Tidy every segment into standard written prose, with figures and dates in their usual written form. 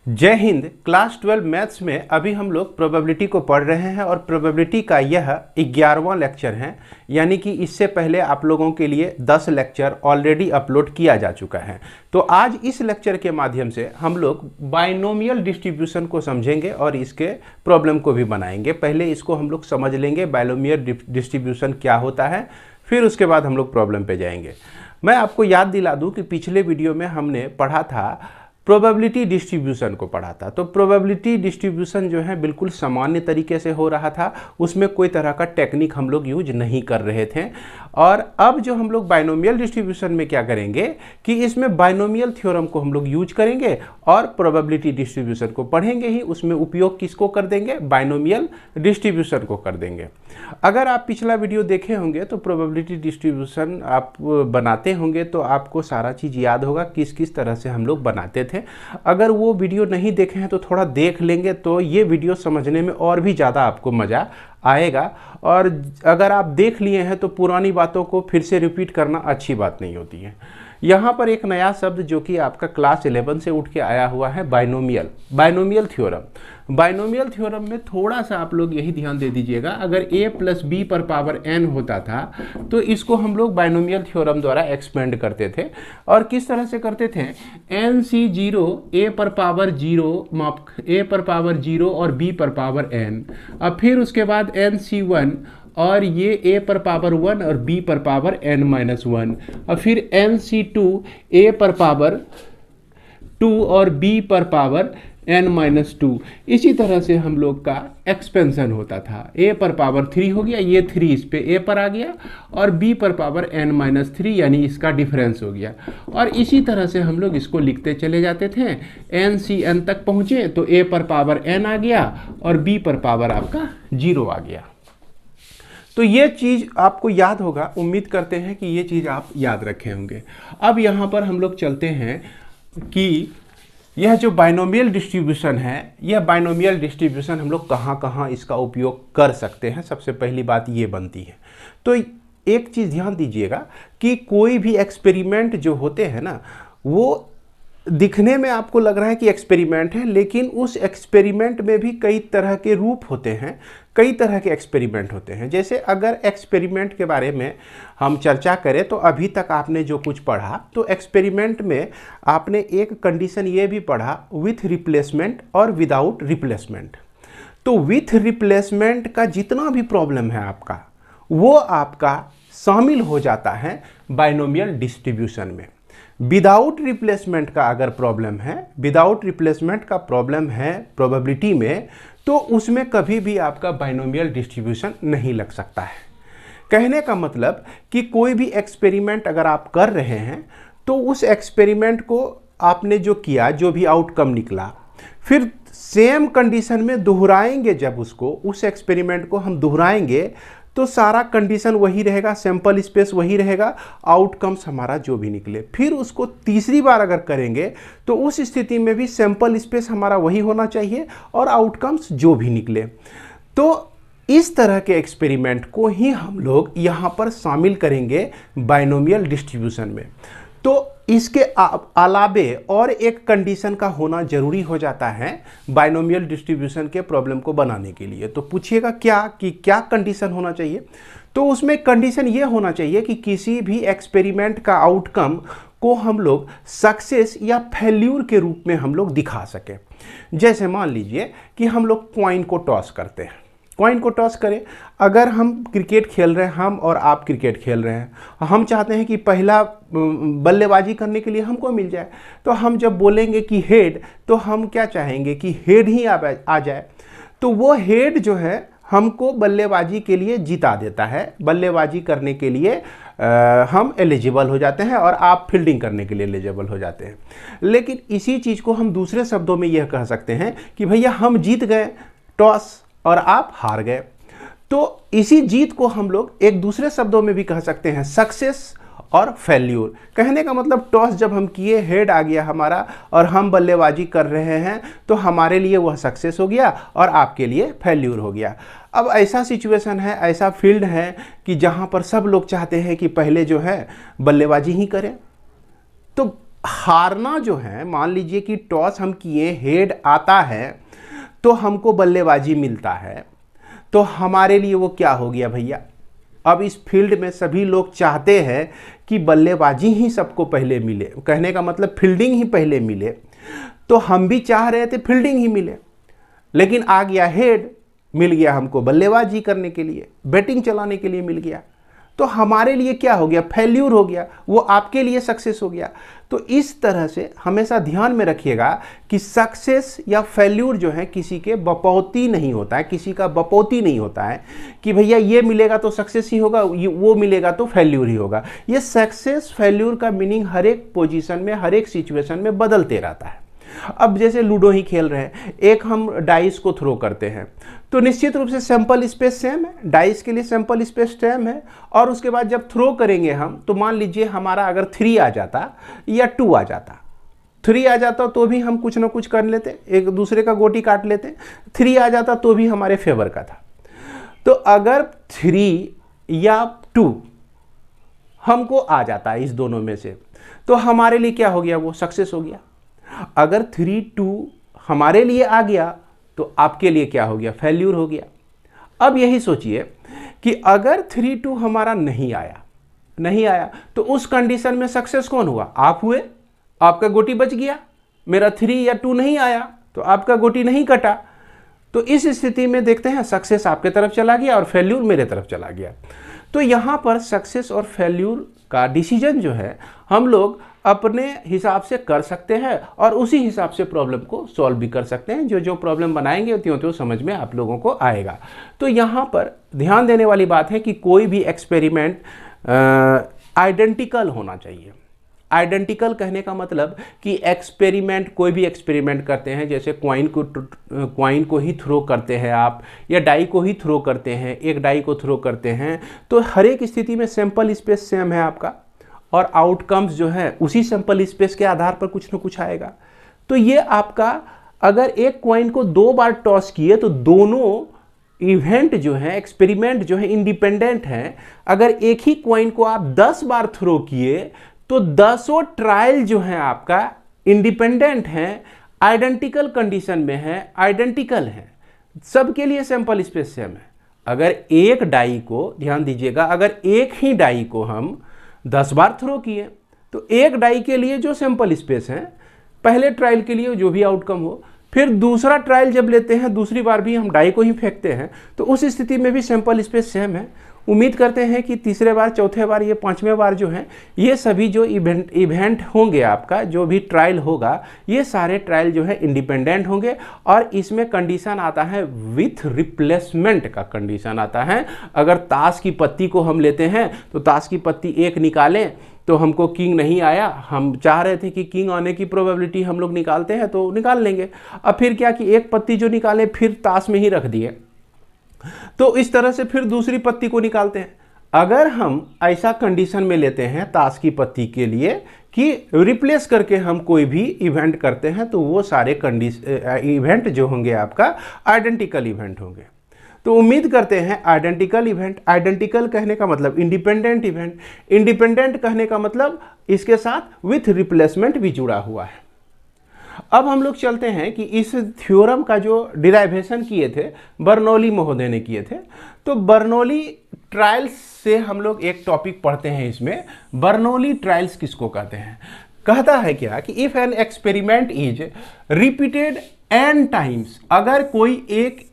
जय Hind. Class 12 maths में अभी हम लोग प्रोबेबिलिटी को पढ़ रहे हैं और प्रोबेबिलिटी का यह 11वां लेक्चर है। यानी कि इससे पहले आप लोगों के लिए 10 लेक्चर ऑलरेडी अपलोड किया जा चुका है। तो आज इस लेक्चर के माध्यम से हम लोग बाइनोमियल डिस्ट्रीब्यूशन को समझेंगे और इसके प्रॉब्लम को भी बनाएंगे। पहले इसको हम लोग समझ लेंगे बाइनोमियल डिस्ट्रीब्यूशन क्या होता है, फिर उसके बाद हम लोग प्रॉब्लम पे जाएंगे। मैं आपको याद दिला दूं कि पिछले वीडियो में हमने पढ़ा था प्रोबेबिलिटी डिस्ट्रीब्यूशन को पढ़ा था। तो प्रोबेबिलिटी डिस्ट्रीब्यूशन जो है बिल्कुल सामान्य तरीके से हो रहा था, उसमें कोई तरह का टेक्निक हम लोग यूज नहीं कर रहे थे। और अब जो हम लोग बाइनोमियल डिस्ट्रीब्यूशन में क्या करेंगे कि इसमें बाइनोमियल थ्योरम को हम लोग यूज करेंगे और प्रोबेबिलिटी डिस्ट्रीब्यूशन को पढ़ेंगे ही। उसमें उपयोग किसको कर देंगे? बाइनोमियल डिस्ट्रीब्यूशन को कर देंगे। अगर आप पिछला वीडियो देखे होंगे तो प्रोबेबिलिटी डिस्ट्रीब्यूशन आप बनाते होंगे तो आपको सारा चीज़ याद होगा किस किस तरह से हम लोग बनाते थे। अगर वो वीडियो नहीं देखे हैं तो थोड़ा देख लेंगे तो ये वीडियो समझने में और भी ज़्यादा आपको मज़ा आएगा। और अगर आप देख लिए हैं तो पुरानी बातों को फिर से रिपीट करना अच्छी बात नहीं होती है। यहाँ पर एक नया शब्द जो कि आपका क्लास 11 से उठ के आया हुआ है, बाइनोमियल थ्योरम। बाइनोमियल थ्योरम में थोड़ा सा आप लोग यही ध्यान दे दीजिएगा, अगर a प्लस बी पर पावर n होता था तो इसको हम लोग बाइनोमियल थ्योरम द्वारा एक्सपेंड करते थे। और किस तरह से करते थे? nc0 a पर पावर 0 और b पर पावर n, अब फिर उसके बाद nc1 और ये a पर पावर 1 और b पर पावर n-1, और फिर nc2 a पर पावर 2 और b पर पावर n-2। इसी तरह से हम लोग का एक्सपेंशन होता था। a पर पावर 3 हो गया, ये 3 इस पे a पर आ गया, और b पर पावर n-3 यानी इसका डिफरेंस हो गया। और इसी तरह से हम लोग इसको लिखते चले जाते थे। n तक पहुँचे तो a पर पावर n आ गया और b पर पावर आपका 0 आ गया। तो ये चीज़ आपको याद होगा, उम्मीद करते हैं कि ये चीज़ आप याद रखे होंगे। अब यहाँ पर हम लोग चलते हैं कि यह जो बाइनोमियल डिस्ट्रीब्यूशन है, यह बाइनोमियल डिस्ट्रीब्यूशन हम लोग कहाँ कहाँ इसका उपयोग कर सकते हैं। सबसे पहली बात ये बनती है। तो एक चीज़ ध्यान दीजिएगा कि कोई भी एक्सपेरिमेंट जो होते हैं ना, वो दिखने में आपको लग रहा है कि एक्सपेरिमेंट है, लेकिन उस एक्सपेरिमेंट में भी कई तरह के रूप होते हैं, कई तरह के एक्सपेरिमेंट होते हैं। जैसे अगर एक्सपेरिमेंट के बारे में हम चर्चा करें तो अभी तक आपने जो कुछ पढ़ा, तो एक्सपेरिमेंट में आपने एक कंडीशन ये भी पढ़ा, विथ रिप्लेसमेंट और विदाउट रिप्लेसमेंट। तो विथ रिप्लेसमेंट का जितना भी प्रॉब्लम है आपका, वो आपका शामिल हो जाता है बाइनोमियल डिस्ट्रीब्यूशन में। विदाउट रिप्लेसमेंट का अगर प्रॉब्लम है, विदाउट रिप्लेसमेंट का प्रॉब्लम है प्रोबेबिलिटी में, तो उसमें कभी भी आपका बाइनोमियल डिस्ट्रीब्यूशन नहीं लग सकता है। कहने का मतलब कि कोई भी एक्सपेरिमेंट अगर आप कर रहे हैं तो उस एक्सपेरिमेंट को आपने जो किया, जो भी आउटकम निकला, फिर सेम कंडीशन में दोहराएंगे। जब उसको, उस एक्सपेरिमेंट को हम दोहराएंगे तो सारा कंडीशन वही रहेगा, सैंपल स्पेस वही रहेगा, आउटकम्स हमारा जो भी निकले। फिर उसको तीसरी बार अगर करेंगे तो उस स्थिति में भी सैंपल स्पेस हमारा वही होना चाहिए और आउटकम्स जो भी निकले। तो इस तरह के एक्सपेरिमेंट को ही हम लोग यहाँ पर शामिल करेंगे बाइनोमियल डिस्ट्रीब्यूशन में। तो इसके अलावे और एक कंडीशन का होना जरूरी हो जाता है बाइनोमियल डिस्ट्रीब्यूशन के प्रॉब्लम को बनाने के लिए। तो पूछिएगा क्या कंडीशन होना चाहिए? तो उसमें कंडीशन ये होना चाहिए कि किसी भी एक्सपेरिमेंट का आउटकम को हम लोग सक्सेस या फेल्यूर के रूप में हम लोग दिखा सकें। जैसे मान लीजिए कि हम लोग कॉइन को टॉस करते हैं। कॉइन को टॉस करें, अगर हम क्रिकेट खेल रहे हैं, हम और आप क्रिकेट खेल रहे हैं, हम चाहते हैं कि पहला बल्लेबाजी करने के लिए हमको मिल जाए। तो हम जब बोलेंगे कि हेड, तो हम क्या चाहेंगे कि हेड ही आ जाए। तो वो हेड जो है हमको बल्लेबाजी के लिए जिता देता है। बल्लेबाजी करने के लिए हम एलिजिबल हो जाते हैं और आप फील्डिंग करने के लिए एलिजिबल हो जाते हैं। लेकिन इसी चीज़ को हम दूसरे शब्दों में यह कह सकते हैं कि भैया हम जीत गए टॉस और आप हार गए। तो इसी जीत को हम लोग एक दूसरे शब्दों में भी कह सकते हैं सक्सेस और फेल्यूर। कहने का मतलब टॉस जब हम किए, हेड आ गया हमारा और हम बल्लेबाजी कर रहे हैं, तो हमारे लिए वह सक्सेस हो गया और आपके लिए फेल्यूर हो गया। अब ऐसा सिचुएशन है, ऐसा फील्ड है कि जहां पर सब लोग चाहते हैं कि पहले जो है बल्लेबाजी ही करें। तो हारना जो है, मान लीजिए कि टॉस हम किए, हेड आता है तो हमको बल्लेबाजी मिलता है, तो हमारे लिए वो क्या हो गया भैया? अब इस फील्ड में सभी लोग चाहते हैं कि बल्लेबाजी ही सबको पहले मिले, कहने का मतलब फील्डिंग ही पहले मिले, तो हम भी चाह रहे थे फील्डिंग ही मिले, लेकिन आ गया हेड, मिल गया हमको बल्लेबाजी करने के लिए, बैटिंग चलाने के लिए मिल गया, तो हमारे लिए क्या हो गया? फेल्यूर हो गया, वो आपके लिए सक्सेस हो गया। तो इस तरह से हमेशा ध्यान में रखिएगा कि सक्सेस या फेल्यूर जो है किसी के बपौती नहीं होता है, किसी का बपौती नहीं होता है कि भैया ये मिलेगा तो सक्सेस ही होगा, वो मिलेगा तो फेल्यूर ही होगा। ये सक्सेस फेल्यूर का मीनिंग हर एक पोजीशन में, हर एक सिचुएशन में बदलते रहता है। अब जैसे लूडो ही खेल रहे हैं, एक हम डाइस को थ्रो करते हैं तो निश्चित रूप से सैंपल स्पेस सेम है, डाइस के लिए सैंपल स्पेस सेम है, और उसके बाद जब थ्रो करेंगे हम तो मान लीजिए हमारा अगर 3 आ जाता या 2 आ जाता, 3 आ जाता तो भी हम कुछ ना कुछ कर लेते, एक दूसरे का गोटी काट लेते, 3 आ जाता तो भी हमारे फेवर का था। तो अगर 3 या 2 हमको आ जाता है इस दोनों में से, तो हमारे लिए क्या हो गया? वो सक्सेस हो गया। अगर 3-2 हमारे लिए आ गया तो आपके लिए क्या हो गया? फेल्यूर हो गया। अब यही सोचिए कि अगर 3-2 हमारा नहीं आया तो उस कंडीशन में सक्सेस कौन हुआ? आप हुए, आपका गोटी बच गया। मेरा 3 या 2 नहीं आया तो आपका गोटी नहीं कटा, तो इस स्थिति में देखते हैं सक्सेस आपके तरफ चला गया और फेल्यूर मेरे तरफ चला गया। तो यहाँ पर सक्सेस और फेल्यूर का डिसीजन जो है हम लोग अपने हिसाब से कर सकते हैं और उसी हिसाब से प्रॉब्लम को सॉल्व भी कर सकते हैं। जो प्रॉब्लम बनाएंगे त्यों समझ में आप लोगों को आएगा। तो यहाँ पर ध्यान देने वाली बात है कि कोई भी एक्सपेरिमेंट आइडेंटिकल होना चाहिए। आइडेंटिकल कहने का मतलब कि एक्सपेरिमेंट, कोई भी एक्सपेरिमेंट करते हैं, जैसे क्वाइन को ही थ्रो करते हैं आप, या डाई को ही थ्रो करते हैं, एक डाई को थ्रो करते हैं, तो हर एक स्थिति में सैंपल स्पेस सेम है आपका और आउटकम्स जो है उसी सैंपल स्पेस के आधार पर कुछ ना कुछ आएगा। तो ये आपका, अगर एक क्वाइन को 2 बार टॉस किए तो दोनों इवेंट जो है, एक्सपेरिमेंट जो है इंडिपेंडेंट है। अगर एक ही क्वाइन को आप 10 बार थ्रो किए तो 10 ट्रायल जो है आपका इंडिपेंडेंट है, आइडेंटिकल कंडीशन में है, आइडेंटिकल है, सबके लिए सैंपल स्पेस सेम है। अगर एक डाई को, ध्यान दीजिएगा, अगर एक ही डाई को हम 10 बार थ्रो किए तो एक डाई के लिए जो सैंपल स्पेस है, पहले ट्रायल के लिए जो भी आउटकम हो, फिर दूसरा ट्रायल जब लेते हैं, दूसरी बार भी हम डाई को ही फेंकते हैं, तो उस स्थिति में भी सैंपल स्पेस सेम है। उम्मीद करते हैं कि तीसरे बार, चौथे बार, ये 5वें बार जो है, ये सभी जो इवेंट होंगे, आपका जो भी ट्रायल होगा, ये सारे ट्रायल जो है इंडिपेंडेंट होंगे। और इसमें कंडीशन आता है विथ रिप्लेसमेंट का कंडीशन आता है। अगर ताश की पत्ती को हम लेते हैं तो ताश की पत्ती 1 निकालें तो हमको किंग नहीं आया, हम चाह रहे थे कि किंग आने की प्रोबेबिलिटी हम लोग निकालते हैं तो निकाल लेंगे। अब फिर क्या कि एक पत्ती जो निकाले फिर ताश में ही रख दिए, तो इस तरह से फिर दूसरी पत्ती को निकालते हैं। अगर हम ऐसा कंडीशन में लेते हैं ताश की पत्ती के लिए कि रिप्लेस करके हम कोई भी इवेंट करते हैं, तो वो सारे इवेंट जो होंगे आपका आइडेंटिकल इवेंट होंगे। तो उम्मीद करते हैं आइडेंटिकल इवेंट, आइडेंटिकल कहने का मतलब इंडिपेंडेंट इवेंट, इंडिपेंडेंट कहने का मतलब इसके साथ विथ रिप्लेसमेंट भी जुड़ा हुआ है। अब हम लोग चलते हैं कि इस थ्योरम का जो डिराइवेशन किए थे बर्नौली महोदय ने किए थे, तो बर्नौली ट्रायल्स से हम लोग एक टॉपिक पढ़ते हैं इसमें। बर्नौली ट्रायल्स किसको कहते हैं? कहता है क्या कि if an experiment is repeated n times, अगर कोई एक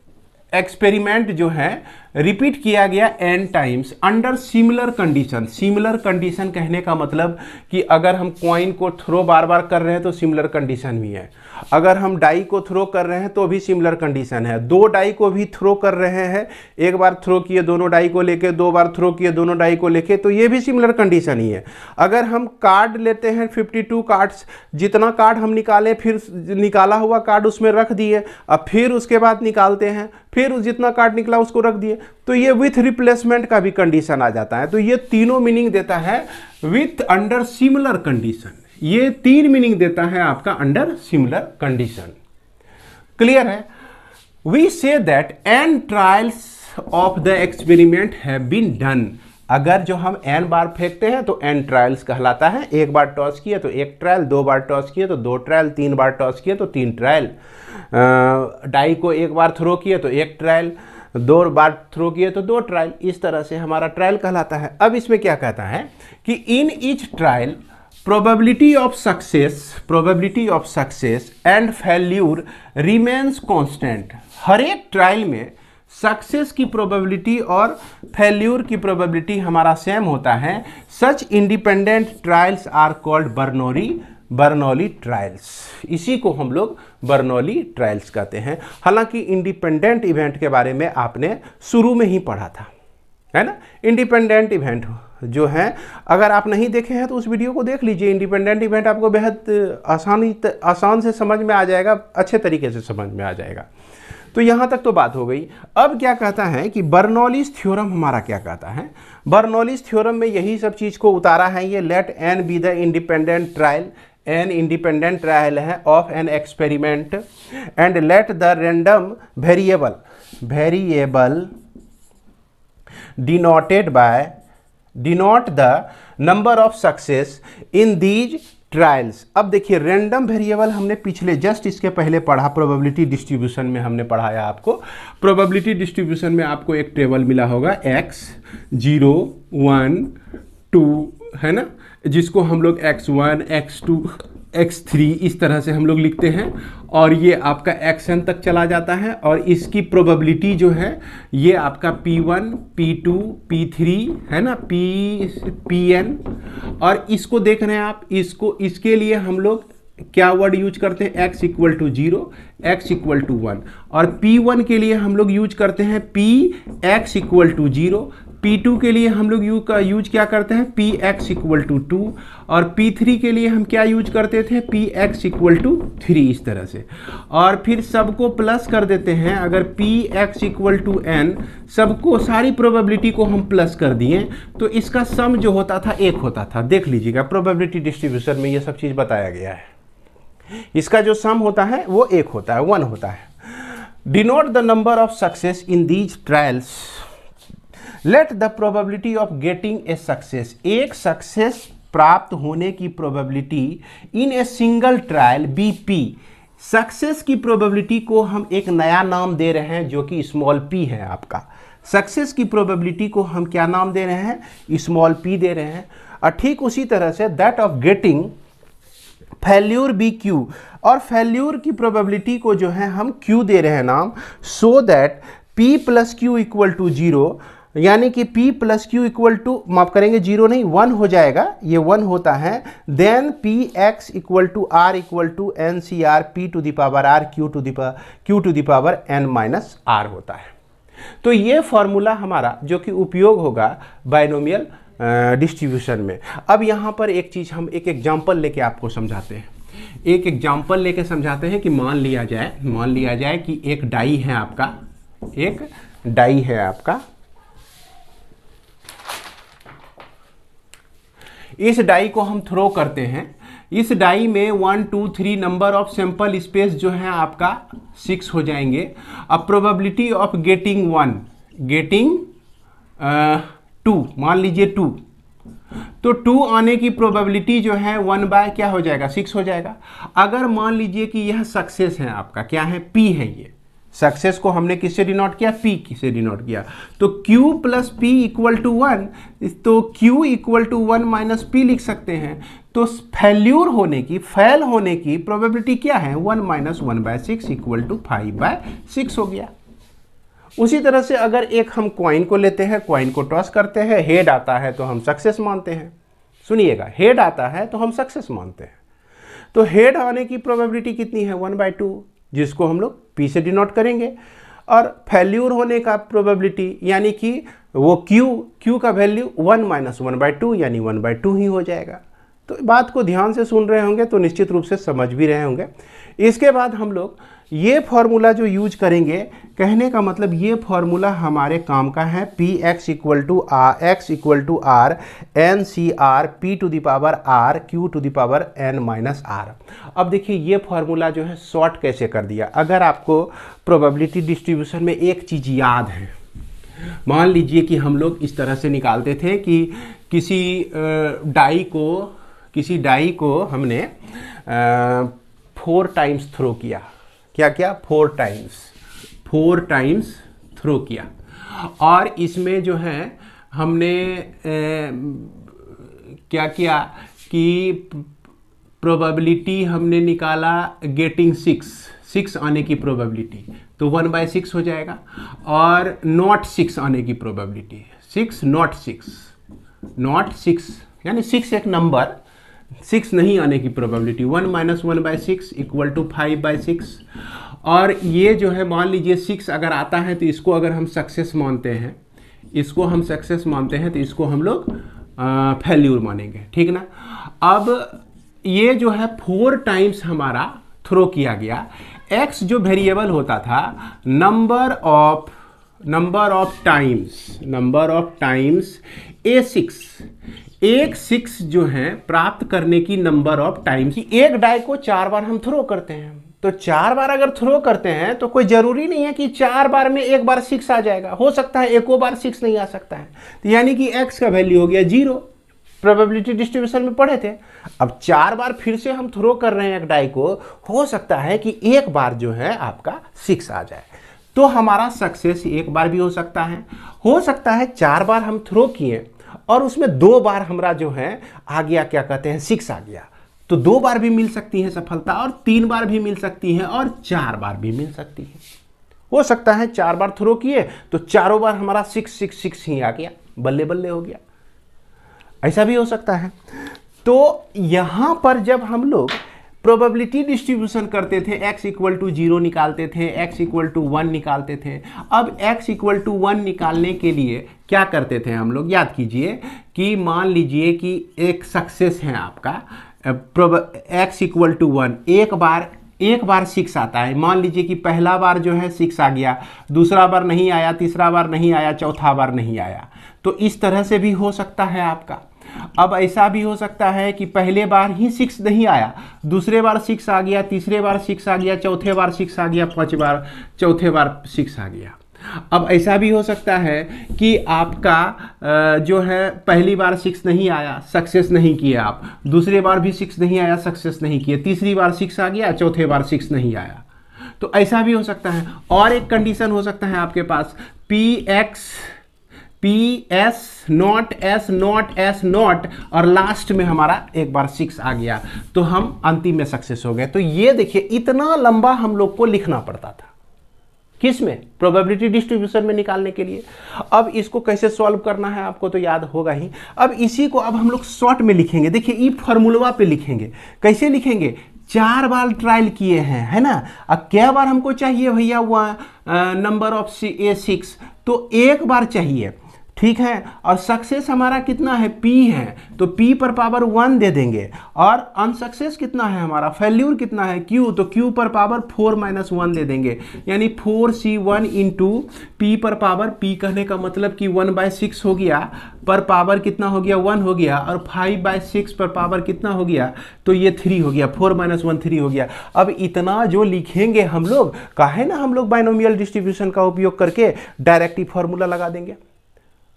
एक्सपेरिमेंट जो है रिपीट किया गया n times under similar condition. Similar condition कहने का मतलब कि अगर हम कॉइन को थ्रो बार बार कर रहे हैं तो सिमिलर कंडीशन भी है, अगर हम डाई को थ्रो कर रहे हैं तो भी सिमिलर कंडीशन है, 2 डाई को भी थ्रो कर रहे हैं, एक बार थ्रो किए दोनों डाई को लेके, 2 बार थ्रो किए दोनों डाई को लेके, तो ये भी सिमिलर कंडीशन ही है। अगर हम कार्ड लेते हैं 52 कार्ड्स, जितना कार्ड हम निकालें फिर निकाला हुआ कार्ड उसमें रख दिए, अब फिर उसके बाद निकालते हैं, फिर जितना कार्ड निकला उसको रख दिए, तो ये विथ रिप्लेसमेंट का भी कंडीशन आ जाता है। तो ये तीनों मीनिंग देता है विथ अंडर सिमिलर कंडीशन, ये 3 मीनिंग देता है आपका अंडर सिमिलर कंडीशन। क्लियर है? We say that n trials of the experiment have been done. अगर जो हम n बार फेंकते हैं तो n ट्रायल्स कहलाता है। एक बार टॉस किए तो एक ट्रायल, दो बार टॉस किए तो दो ट्रायल, तीन बार टॉस किए तो तीन ट्रायल, डाई को एक बार थ्रो किए तो एक ट्रायल, दो बार थ्रो किए तो दो ट्रायल, इस तरह से हमारा ट्रायल कहलाता है। अब इसमें क्या कहता है कि इन each trial probability of success and failure remains constant। हर एक ट्रायल में सक्सेस की प्रोबेबिलिटी और फेल्यूर की प्रोबेबिलिटी हमारा सेम होता है। Such independent trials are called Bernoulli trials. इसी को हम लोग बर्नौली ट्रायल्स कहते हैं। हालांकि इंडिपेंडेंट इवेंट के बारे में आपने शुरू में ही पढ़ा था, है ना। इंडिपेंडेंट इवेंट जो है, अगर आप नहीं देखे हैं तो उस वीडियो को देख लीजिए। इंडिपेंडेंट इवेंट आपको बेहद आसान से समझ में आ जाएगा, अच्छे तरीके से समझ में आ जाएगा। तो यहाँ तक तो बात हो गई। अब क्या कहता है कि बर्नौलीज थ्योरम हमारा क्या कहता है। बर्नौलीज थ्योरम में यही सब चीज़ को उतारा है ये। Let n be the independent trial, n independent trial है of an experiment, and let the random variable denote the number of success in these trials. अब देखिए रैंडम वेरिएबल हमने पिछले जस्ट इसके पहले पढ़ा, प्रोबेबिलिटी डिस्ट्रीब्यूशन में हमने पढ़ाया आपको। प्रोबेबिलिटी डिस्ट्रीब्यूशन में आपको एक टेबल मिला होगा x 0 1 2, है ना, जिसको हम लोग x1 x2 x3 इस तरह से हम लोग लिखते हैं, और ये आपका xn तक चला जाता है। और इसकी प्रोबेबिलिटी जो है ये आपका p1 p2 p3 है ना, pn। और इसको देख रहे हैं आप, इसके लिए हम लोग क्या वर्ड यूज करते हैं, x equal to 0 x equal to 1। और p1 के लिए हम लोग यूज करते हैं p x equal to 0। P2 के लिए हम लोग यूज क्या करते हैं, Px इक्वल टू 2। और P3 के लिए हम क्या यूज करते थे, Px इक्वल टू 3, इस तरह से। और फिर सबको प्लस कर देते हैं। अगर Px इक्वल टू n, सबको सारी प्रोबेबिलिटी को हम प्लस कर दिए तो इसका सम जो होता था 1 होता था। देख लीजिएगा प्रोबेबिलिटी डिस्ट्रीब्यूशन में ये सब चीज़ बताया गया है। इसका जो सम होता है वो 1 होता है, 1 होता है। Denote the number of success in these trials, let the probability of getting a success. एक सक्सेस प्राप्त होने की probability in a single trial be P. Success की प्रोबेबिलिटी को हम एक नया नाम दे रहे हैं जो कि स्मॉल p है आपका। सक्सेस की प्रोबेबिलिटी को हम क्या नाम दे रहे हैं, स्मॉल p दे रहे हैं। और ठीक उसी तरह से that of getting failure be Q, और फेल्यूर की प्रोबेबिलिटी को जो है हम q दे रहे हैं नाम, so that p plus Q equal to 0, यानी कि p plus Q equal to, माफ करेंगे 0 नहीं 1 हो जाएगा, ये 1 होता है। Then px equal to r equal to NCR p to the power r q to the power n minus r होता है। तो ये फॉर्मूला हमारा जो कि उपयोग होगा बाइनोमियल डिस्ट्रीब्यूशन में। अब यहाँ पर एक चीज़ हम एक एग्जाम्पल लेके आपको समझाते हैं। एक एग्जाम्पल लेके समझाते हैं कि मान लिया जाए कि एक डाई है आपका, इस डाई को हम थ्रो करते हैं। इस डाई में 1 2 3 नंबर ऑफ सैंपल स्पेस जो है आपका 6 हो जाएंगे। अब प्रोबेबिलिटी ऑफ गेटिंग 2, मान लीजिए 2, तो 2 आने की प्रोबेबिलिटी जो है 1 बाय क्या हो जाएगा, 6 हो जाएगा। अगर मान लीजिए कि यह सक्सेस है आपका, क्या है, P है। ये सक्सेस को हमने किससे डिनोट किया, P से डिनोट किया। तो Q plus P equal to 1, तो Q equal to 1 minus P लिख सकते हैं। तो फेल होने की प्रोबेबिलिटी क्या है, 1 माइनस 1 बाय 6 इक्वल टू 5 बाय 6 हो गया। उसी तरह से अगर एक हम कॉइन को लेते हैं, कॉइन को टॉस करते हैं, हेड आता है तो हम सक्सेस मानते हैं। सुनिएगा, हेड आता है तो हम सक्सेस मानते हैं। तो हेड आने की प्रोबेबिलिटी कितनी है, 1/2, जिसको हम लोग P से डिनोट करेंगे। और फेल्यूर होने का प्रोबेबिलिटी यानी कि वो Q का वैल्यू 1 माइनस 1/2 यानी 1/2 ही हो जाएगा। तो बात को ध्यान से सुन रहे होंगे तो निश्चित रूप से समझ भी रहे होंगे। इसके बाद हम लोग ये फॉर्मूला जो यूज करेंगे, कहने का मतलब ये फॉर्मूला हमारे काम का है, Px equal to R N C R P to the power R Q to the power N minus R। अब देखिए ये फॉर्मूला जो है शॉर्ट कैसे कर दिया। अगर आपको प्रोबेबिलिटी डिस्ट्रीब्यूशन में एक चीज़ याद है मान लीजिए कि हम लोग इस तरह से निकालते थे कि किसी डाई को हमने 4 टाइम्स थ्रो किया। क्या क्या? 4 टाइम्स थ्रो किया, और इसमें जो है हमने क्या किया कि प्रोबेबिलिटी हमने निकाला गेटिंग 6 आने की प्रोबेबिलिटी, तो 1/6 हो जाएगा। और नॉट 6 आने की प्रोबेबिलिटी 6 नॉट 6 यानी 6 एक नंबर, 6 नहीं आने की प्रोबेबिलिटी 1 - 1/6 = 5/6। और ये जो है मान लीजिए 6 अगर आता है तो इसको अगर हम सक्सेस मानते हैं, तो इसको हम लोग फेल्यूर मानेंगे, ठीक ना। अब ये जो है 4 टाइम्स हमारा थ्रो किया गया। x जो वेरिएबल होता था, नंबर ऑफ टाइम्स एक 6 जो है प्राप्त करने की नंबर ऑफ टाइम्स। एक डाई को 4 बार हम थ्रो करते हैं, तो 4 बार अगर थ्रो करते हैं तो कोई जरूरी नहीं है कि 4 बार में एक बार 6 आ जाएगा, हो सकता है एको बार 6 नहीं आ सकता है। तो यानी कि x का वैल्यू हो गया 0। प्रोबेबिलिटी डिस्ट्रीब्यूशन में पढ़े थे। अब 4 बार फिर से हम थ्रो कर रहे हैं एक डाई को, हो सकता है कि एक बार जो है आपका 6 आ जाए, तो हमारा सक्सेस एक बार भी हो सकता है 4 बार हम थ्रो किए और उसमें 2 बार हमारा जो है आ गया, क्या कहते हैं, 6 आ गया, तो 2 बार भी मिल सकती है सफलता, और 3 बार भी मिल सकती है, और 4 बार भी मिल सकती है। हो सकता है 4 बार थ्रो किए तो चारों बार हमारा 6 ही आ गया, बल्ले बल्ले हो गया, ऐसा भी हो सकता है। तो यहां पर जब हम लोग प्रोबेबिलिटी डिस्ट्रीब्यूशन करते थे, x = 0 निकालते थे, x = 1 निकालते थे। अब x = 1 निकालने के लिए क्या करते थे हम लोग, याद कीजिए कि मान लीजिए कि एक सक्सेस है आपका, x = 1, एक बार 6 आता है। मान लीजिए कि पहला बार जो है 6 आ गया, दूसरा बार नहीं आया, तीसरा बार नहीं आया, चौथा बार नहीं आया, तो इस तरह से भी हो सकता है आपका। अब ऐसा भी हो सकता है कि पहले बार ही 6 नहीं आया, दूसरे बार 6 आ गया, तीसरे बार 6 आ गया, चौथे बार 6 आ गया, चौथे बार 6 आ गया। अब ऐसा भी हो सकता है कि आपका जो है पहली बार 6 नहीं आया, सक्सेस नहीं किया आप, दूसरे बार भी 6 नहीं आया, सक्सेस नहीं किया, तीसरी बार 6 आ गया, चौथे बार 6 नहीं आया, तो ऐसा भी हो सकता है। और एक कंडीशन हो सकता है आपके पास, PS नॉट और लास्ट में हमारा एक बार 6 आ गया, तो हम अंतिम में सक्सेस हो गए। तो ये देखिए इतना लंबा हम लोग को लिखना पड़ता था, किस में, प्रोबेबिलिटी डिस्ट्रीब्यूशन में निकालने के लिए। अब इसको कैसे सॉल्व करना है आपको तो याद होगा ही। अब इसी को अब हम लोग शॉर्ट में लिखेंगे। देखिए ई फॉर्मूला पे लिखेंगे। कैसे लिखेंगे, 4 बार ट्रायल किए हैं, है ना। अब क्या बार हमको चाहिए भैया, नंबर ऑफ A6, तो एक बार चाहिए, ठीक है। और सक्सेस हमारा कितना है, P है, तो P पर पावर 1 दे देंगे। और अनसक्सेस कितना है हमारा, फेल्यूर कितना है, Q, तो Q पर पावर 4 - 1 दे देंगे, यानी 4C1 इंटू P पर पावर, P कहने का मतलब कि 1/6 हो गया, पर पावर कितना हो गया, 1 हो गया, और 5/6 पर पावर कितना हो गया, तो ये 3 हो गया, 4 - 1 3 हो गया। अब इतना जो लिखेंगे हम लोग, काहे ना हम लोग बाइनोमियल डिस्ट्रीब्यूशन का उपयोग करके डायरेक्ट ही फॉर्मूला लगा देंगे।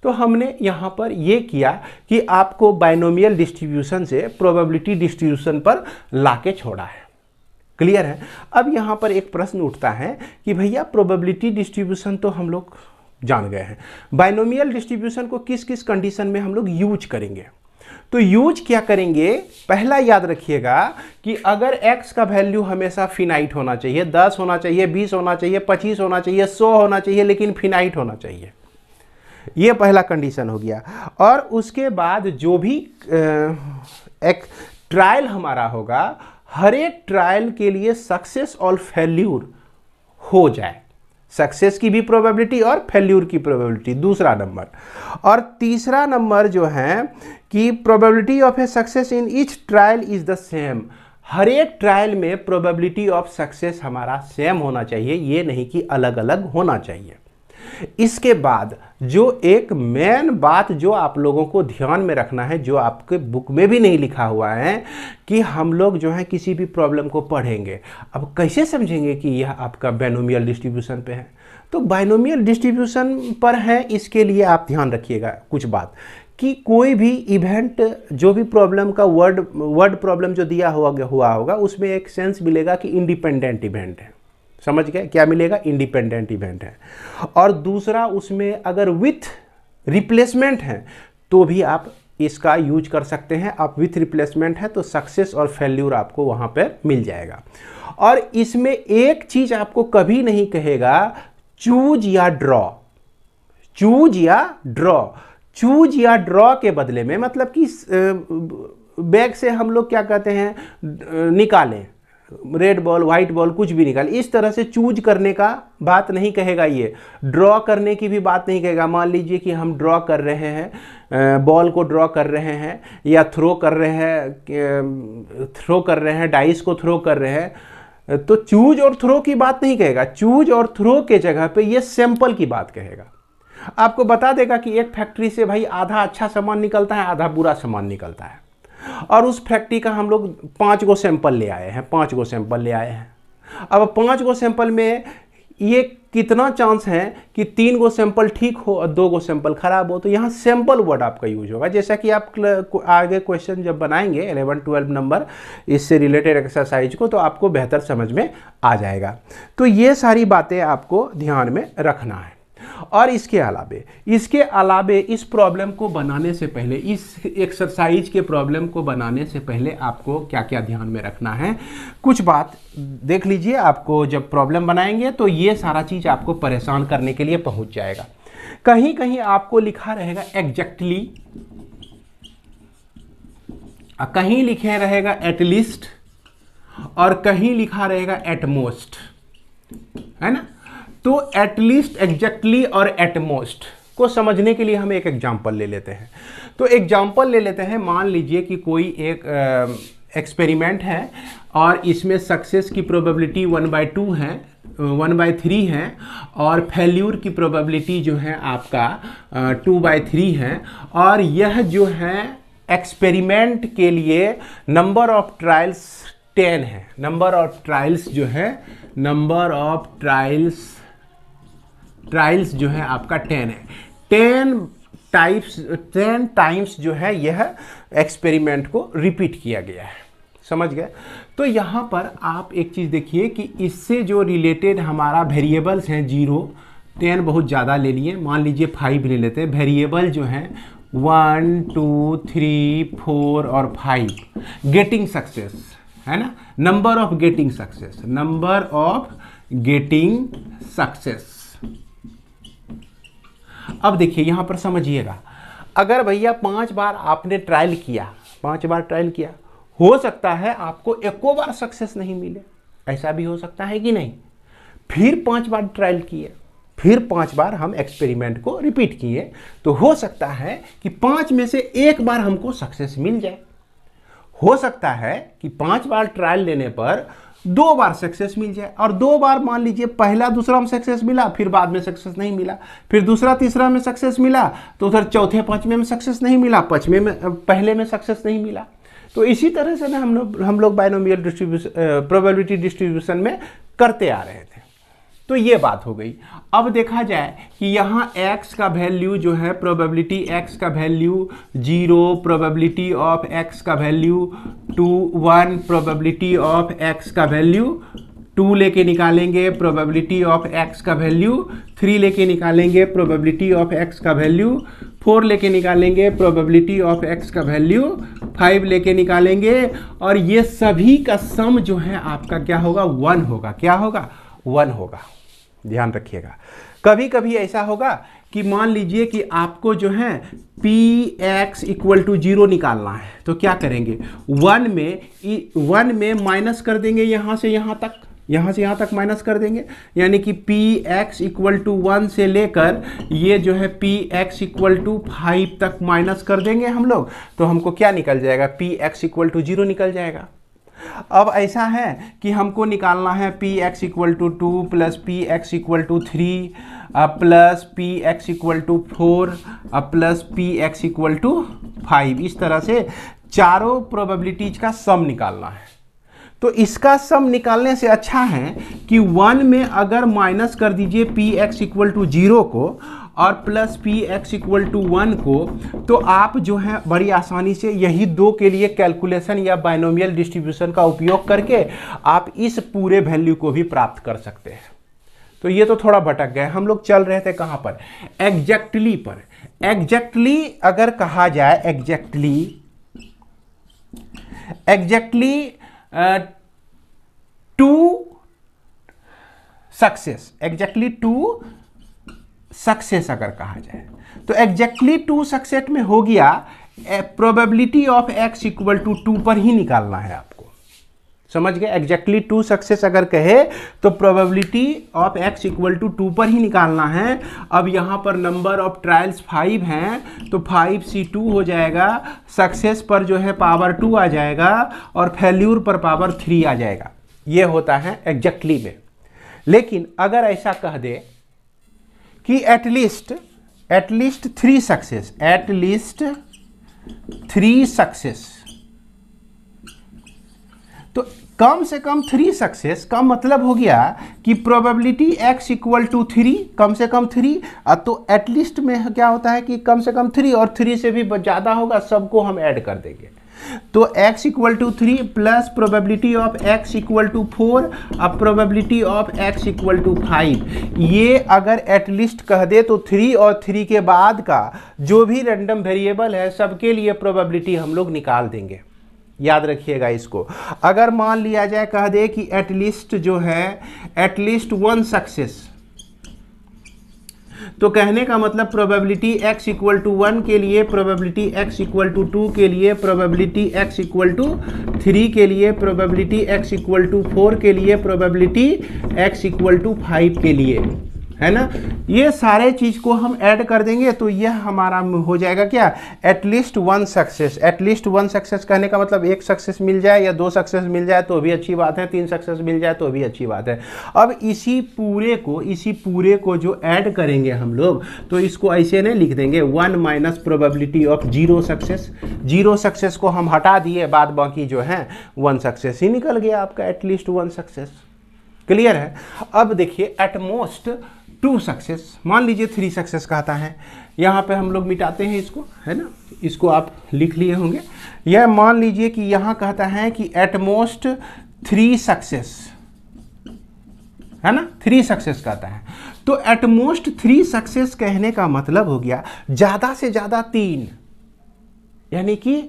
तो हमने यहाँ पर ये किया कि आपको बाइनोमियल डिस्ट्रीब्यूशन से प्रोबेबिलिटी डिस्ट्रीब्यूशन पर लाके छोड़ा है। क्लियर है। अब यहाँ पर एक प्रश्न उठता है कि भैया प्रोबेबिलिटी डिस्ट्रीब्यूशन तो हम लोग जान गए हैं, बाइनोमियल डिस्ट्रीब्यूशन को किस किस कंडीशन में हम लोग यूज करेंगे। तो यूज क्या करेंगे, पहला याद रखिएगा कि अगर x का वैल्यू हमेशा फिनाइट होना चाहिए, 10 होना चाहिए, 20 होना चाहिए, 25 होना चाहिए, 100 होना चाहिए, लेकिन फिनाइट होना चाहिए, ये पहला कंडीशन हो गया। और उसके बाद जो भी एक ट्रायल हमारा होगा, हर एक ट्रायल के लिए सक्सेस और फेल्यूर हो जाए, सक्सेस की भी प्रोबेबिलिटी और फेल्यूर की प्रोबेबिलिटी, दूसरा नंबर। और तीसरा नंबर जो है कि probability of a success in each trial is the same, हर एक ट्रायल में प्रोबेबिलिटी ऑफ सक्सेस हमारा सेम होना चाहिए, ये नहीं कि अलग अलग होना चाहिए। इसके बाद जो एक मेन बात जो आप लोगों को ध्यान में रखना है, जो आपके बुक में भी नहीं लिखा हुआ है, कि हम लोग जो है किसी भी प्रॉब्लम को पढ़ेंगे, अब कैसे समझेंगे कि यह आपका बाइनोमियल डिस्ट्रीब्यूशन पे है। तो बाइनोमियल डिस्ट्रीब्यूशन पर है, इसके लिए आप ध्यान रखिएगा कुछ बात, कि कोई भी इवेंट, जो भी प्रॉब्लम का वर्ड प्रॉब्लम जो दिया हुआ होगा उसमें एक सेंस मिलेगा कि इंडिपेंडेंट इवेंट है। समझ गए, क्या मिलेगा? इंडिपेंडेंट इवेंट है। और दूसरा, उसमें अगर विथ रिप्लेसमेंट है तो भी आप इसका यूज कर सकते हैं। आप विथ रिप्लेसमेंट है तो सक्सेस और फेल्यूर आपको वहाँ पर मिल जाएगा। और इसमें एक चीज़ आपको कभी नहीं कहेगा चूज या ड्रॉ, चूज या ड्रॉ। चूज या ड्रॉ के बदले में, मतलब कि बैग से हम लोग क्या कहते हैं, निकालें, रेड बॉल, व्हाइट बॉल, कुछ भी निकाल, इस तरह से चूज करने का बात नहीं कहेगा। ये ड्रॉ करने की भी बात नहीं कहेगा। मान लीजिए कि हम ड्रॉ कर रहे हैं, बॉल को ड्रॉ कर रहे हैं या थ्रो कर रहे हैं, डाइस को थ्रो कर रहे हैं, तो चूज और थ्रो की बात नहीं कहेगा। चूज और थ्रो के जगह पे ये सैंपल की बात कहेगा। आपको बता देगा कि एक फैक्ट्री से भाई आधा अच्छा सामान निकलता है, आधा बुरा सामान निकलता है, और उस फैक्ट्री का हम लोग 5 गो सैंपल ले आए हैं, 5 गो सैंपल ले आए हैं। अब 5 गो सैंपल में ये कितना चांस है कि 3 गो सैंपल ठीक हो और 2 गो सैंपल खराब हो। तो यहाँ सैंपल वर्ड आपका यूज होगा। जैसा कि आप आगे क्वेश्चन जब बनाएंगे 11-12 नंबर इससे रिलेटेड एक्सरसाइज को, तो आपको बेहतर समझ में आ जाएगा। तो ये सारी बातें आपको ध्यान में रखना है। और इसके अलावे इस प्रॉब्लम को बनाने से पहले, इस एक्सरसाइज के प्रॉब्लम को बनाने से पहले आपको क्या क्या ध्यान में रखना है, कुछ बात देख लीजिए। आपको जब प्रॉब्लम बनाएंगे तो ये सारा चीज़ आपको परेशान करने के लिए पहुंच जाएगा। कहीं कहीं आपको लिखा रहेगा एग्जैक्टली, कहीं लिखे रहेगा एटलीस्ट, और कहीं लिखा रहेगा एटमोस्ट, है ना। तो एटलीस्ट, एग्जैक्टली और एटमोस्ट को समझने के लिए हम एक एग्जाम्पल ले लेते हैं। तो एग्जाम्पल ले लेते हैं, मान लीजिए कि कोई एक एक्सपेरिमेंट है और इसमें सक्सेस की प्रोबेबिलिटी 1/2 है, 1/3 है, और फेल्यूर की प्रोबेबिलिटी जो है आपका 2/3 है। और यह जो है एक्सपेरिमेंट के लिए नंबर ऑफ ट्रायल्स 10 है। नंबर ऑफ ट्रायल्स जो है, नंबर ऑफ ट्रायल्स जो है आपका 10 है। 10 टाइम्स जो है यह एक्सपेरिमेंट को रिपीट किया गया है। समझ गए। तो यहाँ पर आप एक चीज़ देखिए कि इससे जो रिलेटेड हमारा वेरिएबल्स हैं 0, 10 बहुत ज़्यादा ले लिए, मान लीजिए 5 ले लेते हैं। वेरिएबल जो है 1, 2, 3, 4 और 5 गेटिंग सक्सेस, है ना। Number of getting success, number of getting success. अब देखिए यहाँ पर समझिएगा, अगर भैया 5 बार आपने ट्रायल किया, 5 बार ट्रायल किया, हो सकता है आपको एको बार सक्सेस नहीं मिले, ऐसा भी हो सकता है कि नहीं। फिर 5 बार ट्रायल किए, फिर 5 बार हम एक्सपेरिमेंट को रिपीट किए, तो हो सकता है कि 5 में से 1 बार हमको सक्सेस मिल जाए। हो सकता है कि 5 बार ट्रायल लेने पर 2 बार सक्सेस मिल जाए, और 2 बार मान लीजिए पहला दूसरा में सक्सेस मिला, फिर बाद में सक्सेस नहीं मिला, फिर दूसरा तीसरा में सक्सेस मिला, तो उधर चौथे पांचवें में सक्सेस नहीं मिला, पांचवें में पहले में सक्सेस नहीं मिला। तो इसी तरह से ना हम लोग बाइनोमियल डिस्ट्रीब्यूशन, प्रोबेबिलिटी डिस्ट्रीब्यूशन में करते आ रहे थे। तो ये बात हो गई। अब देखा जाए कि यहाँ x का वैल्यू जो है, प्रोबेबिलिटी x का वैल्यू 0, प्रोबेबिलिटी ऑफ x का वैल्यू 2, 1, प्रोबेबिलिटी ऑफ x का वैल्यू 2 लेके निकालेंगे, प्रोबेबिलिटी ऑफ x का वैल्यू 3 लेके निकालेंगे, प्रोबेबिलिटी ऑफ x का वैल्यू 4 लेके निकालेंगे, प्रोबेबिलिटी ऑफ x का वैल्यू 5 लेके निकालेंगे, और ये सभी का सम जो है आपका क्या होगा, 1 होगा। क्या होगा? 1 होगा। ध्यान रखिएगा। कभी कभी ऐसा होगा कि मान लीजिए कि आपको जो है px = 0 निकालना है, तो क्या करेंगे, 1 में माइनस कर देंगे, यहाँ से यहाँ तक माइनस कर देंगे, यानी कि px = 1 से लेकर ये जो है px = 5 तक माइनस कर देंगे हम लोग, तो हमको क्या निकल जाएगा, px = 0 निकल जाएगा। अब ऐसा है कि हमको निकालना है P X equal to 2 plus P X equal to 3 plus P X equal to 4 plus P X equal to 5। इस तरह से चारों प्रोबेबिलिटीज का सम निकालना है। तो इसका सम निकालने से अच्छा है कि 1 में अगर माइनस कर दीजिए पी एक्स इक्वल टू 0 को और plus P X equal to 1 को, तो आप जो है बड़ी आसानी से यही दो के लिए कैलकुलेशन या बाइनोमियल डिस्ट्रीब्यूशन का उपयोग करके आप इस पूरे वैल्यू को भी प्राप्त कर सकते हैं। तो ये तो थोड़ा भटक गए, हम लोग चल रहे थे कहाँ पर, एग्जैक्टली पर। एग्जैक्टली अगर कहा जाए, एग्जैक्टली टू सक्सेस अगर कहा जाए तो एग्जैक्टली टू सक्सेस में हो गया probability of X equal to 2 पर ही निकालना है आपको, समझ गए। एग्जैक्टली टू सक्सेस अगर कहे तो probability of X equal to 2 पर ही निकालना है। अब यहाँ पर नंबर ऑफ ट्रायल्स 5 हैं तो 5C2 हो जाएगा, सक्सेस पर जो है पावर 2 आ जाएगा और फेल्यूर पर पावर 3 आ जाएगा। ये होता है एग्जैक्टली में। लेकिन अगर ऐसा कह दे कि एटलीस्ट 3 सक्सेस, तो कम से कम 3 सक्सेस का मतलब हो गया कि प्रोबेबिलिटी x इक्वल टू 3, कम से कम 3। तो एटलीस्ट में क्या होता है कि कम से कम 3 और 3 से भी ज़्यादा होगा, सबको हम ऐड कर देंगे। तो x equal to 3 plus probability of x equal to 4 अब probability of x equal to 5। ये अगर एटलीस्ट कह दे तो 3 और 3 के बाद का जो भी रैंडम वेरिएबल है सबके लिए प्रोबेबिलिटी हम लोग निकाल देंगे। याद रखिएगा इसको। अगर मान लिया जाए कह दे कि एटलीस्ट जो है एटलीस्ट 1 सक्सेस, तो कहने का मतलब प्रोबेबिलिटी x इक्वल टू 1 के लिए, प्रोबेबिलिटी x इक्वल टू 2 के लिए, प्रोबेबिलिटी x इक्वल टू 3 के लिए, प्रोबेबिलिटी x इक्वल टू 4 के लिए, प्रोबेबिलिटी x इक्वल टू 5 के लिए, है ना। ये सारे चीज को हम ऐड कर देंगे तो यह हमारा हो जाएगा क्या, एटलीस्ट 1 सक्सेस। एटलीस्ट 1 सक्सेस कहने का मतलब 1 सक्सेस मिल जाए या 2 सक्सेस मिल जाए तो भी अच्छी बात है, 3 सक्सेस मिल जाए तो भी अच्छी बात है। अब इसी पूरे को जो ऐड करेंगे हम लोग, तो इसको ऐसे नहीं लिख देंगे 1 minus probability of 0 success. 0 success को हम हटा दिए, बाद बाकी जो है 1 सक्सेस ही निकल गया आपका, एटलीस्ट 1 सक्सेस। क्लियर है। अब देखिए एटमोस्ट 2 सक्सेस, मान लीजिए 3 सक्सेस कहता है, यहाँ पे हम लोग मिटाते हैं इसको, है ना, इसको आप लिख लिए होंगे। यह मान लीजिए कि यहाँ कहता है कि एटमोस्ट 3 सक्सेस, है ना, 3 सक्सेस कहता है। तो एटमोस्ट 3 सक्सेस कहने का मतलब हो गया ज़्यादा से ज़्यादा 3, यानी कि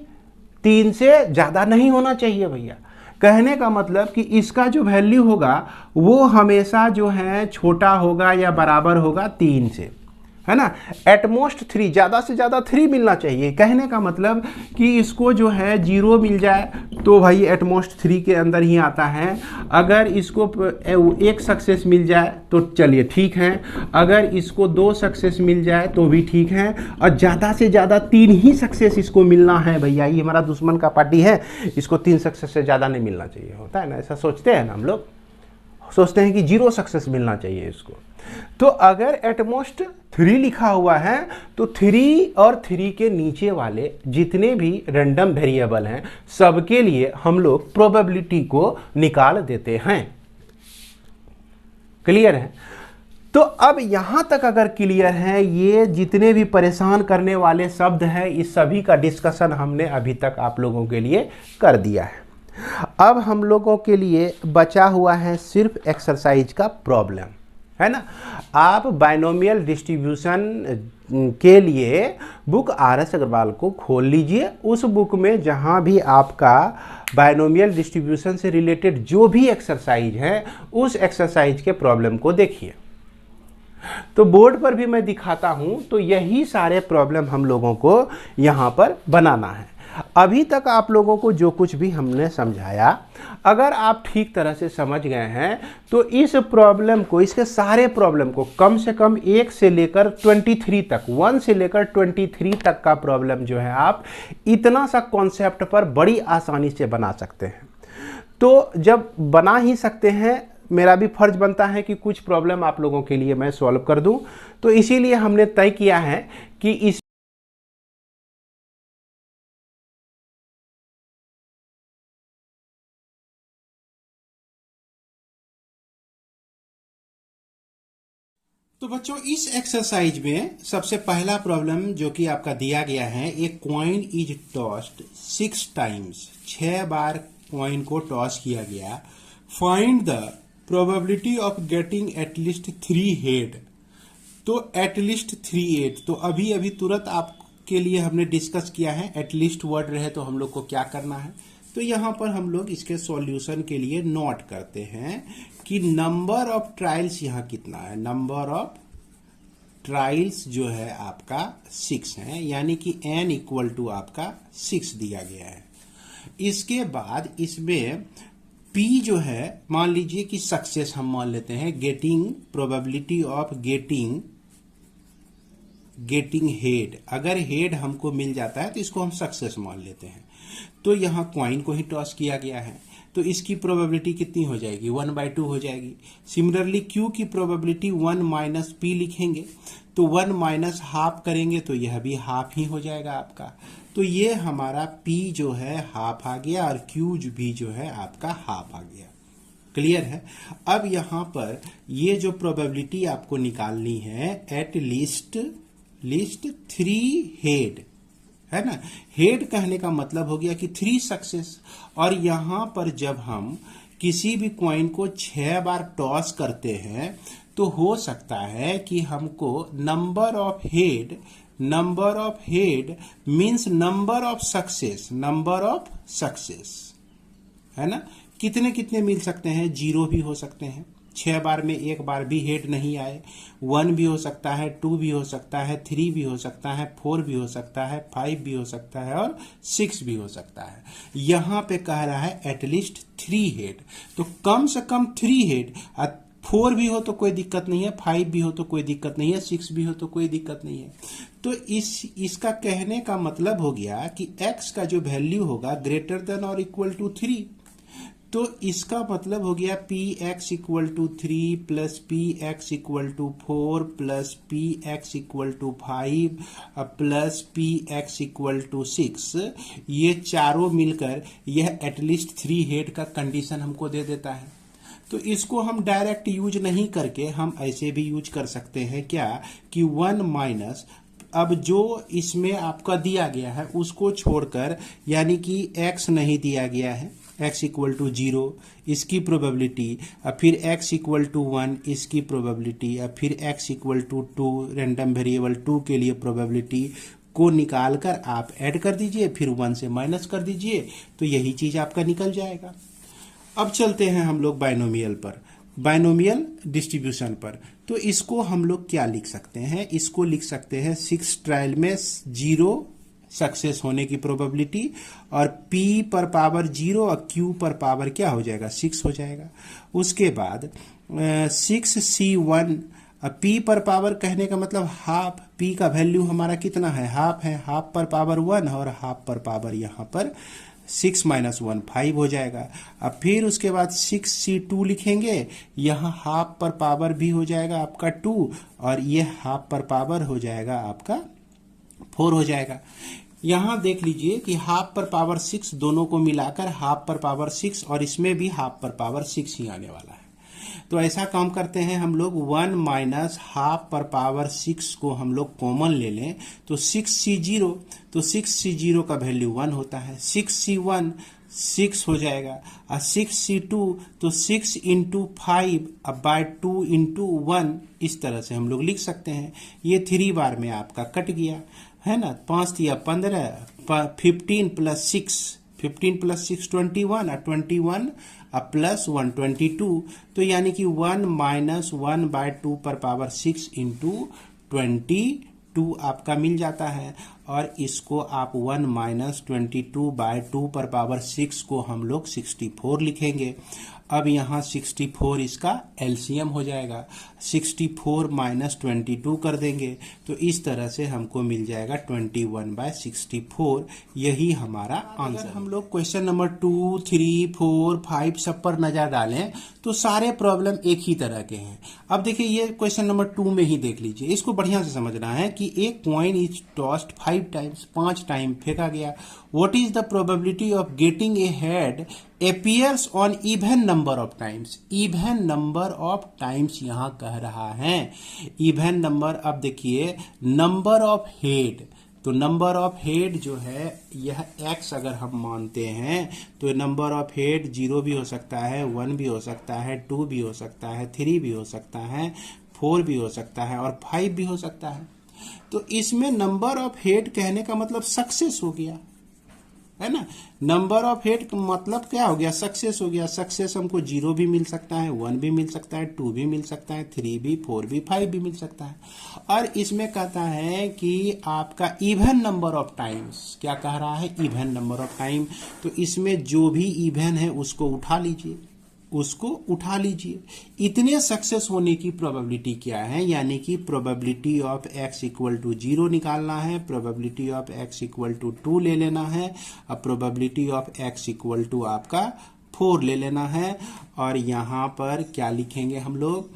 3 से ज़्यादा नहीं होना चाहिए भैया। कहने का मतलब कि इसका जो वैल्यू होगा वो हमेशा जो है छोटा होगा या बराबर होगा 3 से, है ना। एटमोस्ट 3, ज़्यादा से ज़्यादा 3 मिलना चाहिए। कहने का मतलब कि इसको जो है 0 मिल जाए तो भाई एटमोस्ट 3 के अंदर ही आता है। अगर इसको 1 सक्सेस मिल जाए तो चलिए ठीक है, अगर इसको 2 सक्सेस मिल जाए तो भी ठीक है, और ज़्यादा से ज़्यादा 3 ही सक्सेस इसको मिलना है भैया। ये हमारा दुश्मन का पार्टी है, इसको 3 सक्सेस से ज़्यादा नहीं मिलना चाहिए, होता है ना, ऐसा सोचते हैं ना हम लोग, सोचते हैं कि 0 सक्सेस मिलना चाहिए इसको। तो अगर एटमोस्ट 3 लिखा हुआ है तो 3 और 3 के नीचे वाले जितने भी रैंडम वेरिएबल हैं सबके लिए हम लोग प्रोबेबिलिटी को निकाल देते हैं। क्लियर है। तो अब यहां तक अगर क्लियर है, ये जितने भी परेशान करने वाले शब्द हैं इस सभी का डिस्कशन हमने अभी तक आप लोगों के लिए कर दिया है। अब हम लोगों के लिए बचा हुआ है सिर्फ एक्सरसाइज का प्रॉब्लम, है ना। आप बाइनोमियल डिस्ट्रीब्यूशन के लिए बुक RS अग्रवाल को खोल लीजिए। उस बुक में जहाँ भी आपका बाइनोमियल डिस्ट्रीब्यूशन से रिलेटेड जो भी एक्सरसाइज है उस एक्सरसाइज के प्रॉब्लम को देखिए। तो बोर्ड पर भी मैं दिखाता हूँ, तो यही सारे प्रॉब्लम हम लोगों को यहाँ पर बनाना है। अभी तक आप लोगों को जो कुछ भी हमने समझाया, अगर आप ठीक तरह से समझ गए हैं तो इस प्रॉब्लम को, इसके सारे प्रॉब्लम को कम से कम 1 से लेकर 23 तक, 1 से लेकर 23 तक का प्रॉब्लम जो है आप इतना सा कॉन्सेप्ट पर बड़ी आसानी से बना सकते हैं। तो जब बना ही सकते हैं, मेरा भी फर्ज बनता है कि कुछ प्रॉब्लम आप लोगों के लिए मैं सॉल्व कर दूं। तो इसीलिए हमने तय किया है कि इस तो बच्चों इस एक्सरसाइज में सबसे पहला प्रॉब्लम जो कि आपका दिया गया है, एक coin is tossed 6 times, 6 bar coin को टॉस किया गया। Find the probability of getting at least 3 head. तो एटलीस्ट 3 हेड, तो अभी अभी तुरंत आपके लिए हमने डिस्कस किया है, एटलीस्ट वर्ड रहे तो हम लोग को क्या करना है। तो यहां पर हम लोग इसके सॉल्यूशन के लिए नोट करते हैं कि नंबर ऑफ ट्रायल्स यहां कितना है। नंबर ऑफ ट्रायल्स जो है आपका 6 है, यानी कि n इक्वल टू आपका 6 दिया गया है। इसके बाद इसमें p जो है, मान लीजिए कि सक्सेस हम मान लेते हैं, getting probability of getting head. अगर हेड हमको मिल जाता है तो इसको हम सक्सेस मान लेते हैं। तो यहां क्वाइन को ही टॉस किया गया है, तो इसकी प्रोबेबिलिटी कितनी हो जाएगी, 1/2 हो जाएगी। सिमिलरली क्यू की प्रोबेबिलिटी 1 माइनस पी लिखेंगे, तो 1 माइनस हाफ करेंगे तो यह भी हाफ ही हो जाएगा आपका। तो ये हमारा पी जो है हाफ आ गया और क्यू भी जो है आपका हाफ आ गया। क्लियर है। अब यहां पर ये जो प्रोबेबिलिटी आपको निकालनी है, एट लीस्ट 3 हेड है ना। हेड कहने का मतलब हो गया कि 3 सक्सेस। और यहां पर जब हम किसी भी कॉइन को 6 बार टॉस करते हैं तो हो सकता है कि हमको number of head means number of success है ना। कितने कितने मिल सकते हैं, 0 भी हो सकते हैं। 6 बार में एक बार भी हेड नहीं आए। 1 भी हो सकता है, 2 भी हो सकता है, 3 भी हो सकता है, 4 भी हो सकता है, 5 भी हो सकता है और 6 भी हो सकता है। यहां पे कह रहा है एटलीस्ट 3 हेड, तो कम से कम 3 हेड। 4 भी हो तो कोई दिक्कत नहीं है, 5 भी हो तो कोई दिक्कत नहीं है, 6 भी हो तो कोई दिक्कत नहीं है। तो इसका कहने का मतलब हो गया कि x का जो वैल्यू होगा ग्रेटर देन और इक्वल टू 3। तो इसका मतलब हो गया P X equal to 3 plus P X equal to 4 plus P X equal to 5 plus P X equal to 6। ये चारों मिलकर यह एटलीस्ट 3 हेड का कंडीशन हमको दे देता है। तो इसको हम डायरेक्ट यूज नहीं करके हम ऐसे भी यूज कर सकते हैं, क्या कि 1 माइनस, अब जो इसमें आपका दिया गया है उसको छोड़कर, यानी कि x नहीं दिया गया है, x इक्वल टू 0 इसकी प्रोबेबिलिटी, और फिर x इक्वल टू 1 इसकी प्रोबेबिलिटी, और फिर x equal to 2 random variable 2 के लिए प्रोबेबिलिटी को निकालकर आप ऐड कर दीजिए, फिर 1 से माइनस कर दीजिए, तो यही चीज आपका निकल जाएगा। अब चलते हैं हम लोग बाइनोमियल पर, बाइनोमियल डिस्ट्रीब्यूशन पर। तो इसको हम लोग क्या लिख सकते हैं, इसको लिख सकते हैं 6 ट्रायल में 0 सक्सेस होने की प्रोबेबिलिटी, और p पर पावर 0 और q पर पावर क्या हो जाएगा, 6 हो जाएगा। उसके बाद 6c1, p पर पावर कहने का मतलब हाफ, p का वैल्यू हमारा कितना है, हाफ है, हाफ पर पावर 1 और हाफ पर पावर यहाँ पर 6 माइनस 1 5 हो जाएगा। अब फिर उसके बाद 6c2 लिखेंगे, यहाँ हाफ पर पावर भी हो जाएगा आपका 2 और ये हाफ पर पावर हो जाएगा आपका 4 हो जाएगा। यहाँ देख लीजिए कि हाफ पर पावर 6 दोनों को मिलाकर हाफ पर पावर 6, और इसमें भी हाफ पर पावर 6 ही आने वाला है। तो ऐसा काम करते हैं हम लोग, 1 माइनस हाफ पर पावर 6 को हम लोग कॉमन ले लें, तो 6c0, तो 6c0 का वैल्यू 1 होता है, 6c1 6 हो जाएगा, और 6c2 तो 6 इंटू 5 अब बाय 2 इंटू 1, इस तरह से हम लोग लिख सकते हैं। ये 3 बार में आपका कट गया है ना, 5 या 15, 15 प्लस 6, 15 प्लस 6 21, और 21 प्लस 1 22, तो यानी कि 1 माइनस 1/2 पर पावर 6 इंटू 22 आपका मिल जाता है। और इसको आप 1 माइनस 22/2 पर पावर 6 को हम लोग 64 लिखेंगे। अब यहाँ 64 इसका एलसीएम हो जाएगा, 64 माइनस 22 कर देंगे तो इस तरह से हमको मिल जाएगा 21/64। यही हमारा आंसर। हम लोग क्वेश्चन नंबर 2, 3, 4, 5 सब पर नजर डालें तो सारे प्रॉब्लम एक ही तरह के हैं। अब देखिए ये क्वेश्चन नंबर 2 में ही देख लीजिए, इसको बढ़िया से समझना है कि एक coin is tossed 5 times, 5 time फेंका गया। What is the probability of getting A head appears on even number of times? even number of times यहाँ कह रहा है। even number, अब देखिए नंबर ऑफ हेड, तो नंबर ऑफ हेड जो है यह x अगर हम मानते हैं तो नंबर ऑफ हेड 0 भी हो सकता है, 1 भी हो सकता है, 2 भी हो सकता है, 3 भी हो सकता है, 4 भी हो सकता है और 5 भी हो सकता है। तो इसमें नंबर ऑफ हेड कहने का मतलब सक्सेस हो गया, है ना। नंबर ऑफ हेड मतलब क्या हो गया? सक्सेस हो गया। सक्सेस हमको 0 भी मिल सकता है, 1 भी मिल सकता है, 2 भी मिल सकता है, 3 भी, 4 भी, 5 भी मिल सकता है। और इसमें कहता है कि आपका इवन नंबर ऑफ टाइम्स, क्या कह रहा है? Even number of time. तो इसमें जो भी इवन है उसको उठा लीजिए, उसको उठा लीजिए। इतने सक्सेस होने की प्रोबेबिलिटी क्या है? यानी कि probability of x equal to 0 निकालना है, probability of x equal to 2 ले लेना है, अब probability of x equal to आपका 4 ले लेना है। और यहाँ पर क्या लिखेंगे हम लोग?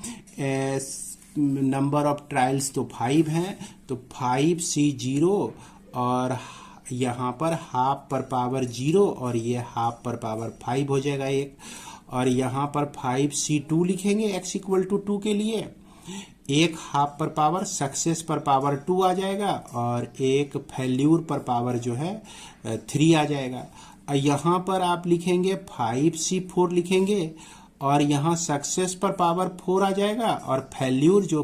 नंबर ऑफ ट्रायल्स तो 5 हैं, तो 5c0 और यहाँ पर हाफ पर पावर 0 और ये हाफ पर पावर 5 हो जाएगा एक। और यहाँ पर 5c2 लिखेंगे x इक्वल टू 2 के लिए, एक हाफ पर पावर सक्सेस पर पावर 2 आ जाएगा और एक फेल्यूर पर पावर जो है 3 आ जाएगा। और यहाँ पर आप लिखेंगे 5c4 लिखेंगे और यहाँ सक्सेस पर पावर 4 आ जाएगा और फेल्यूर जो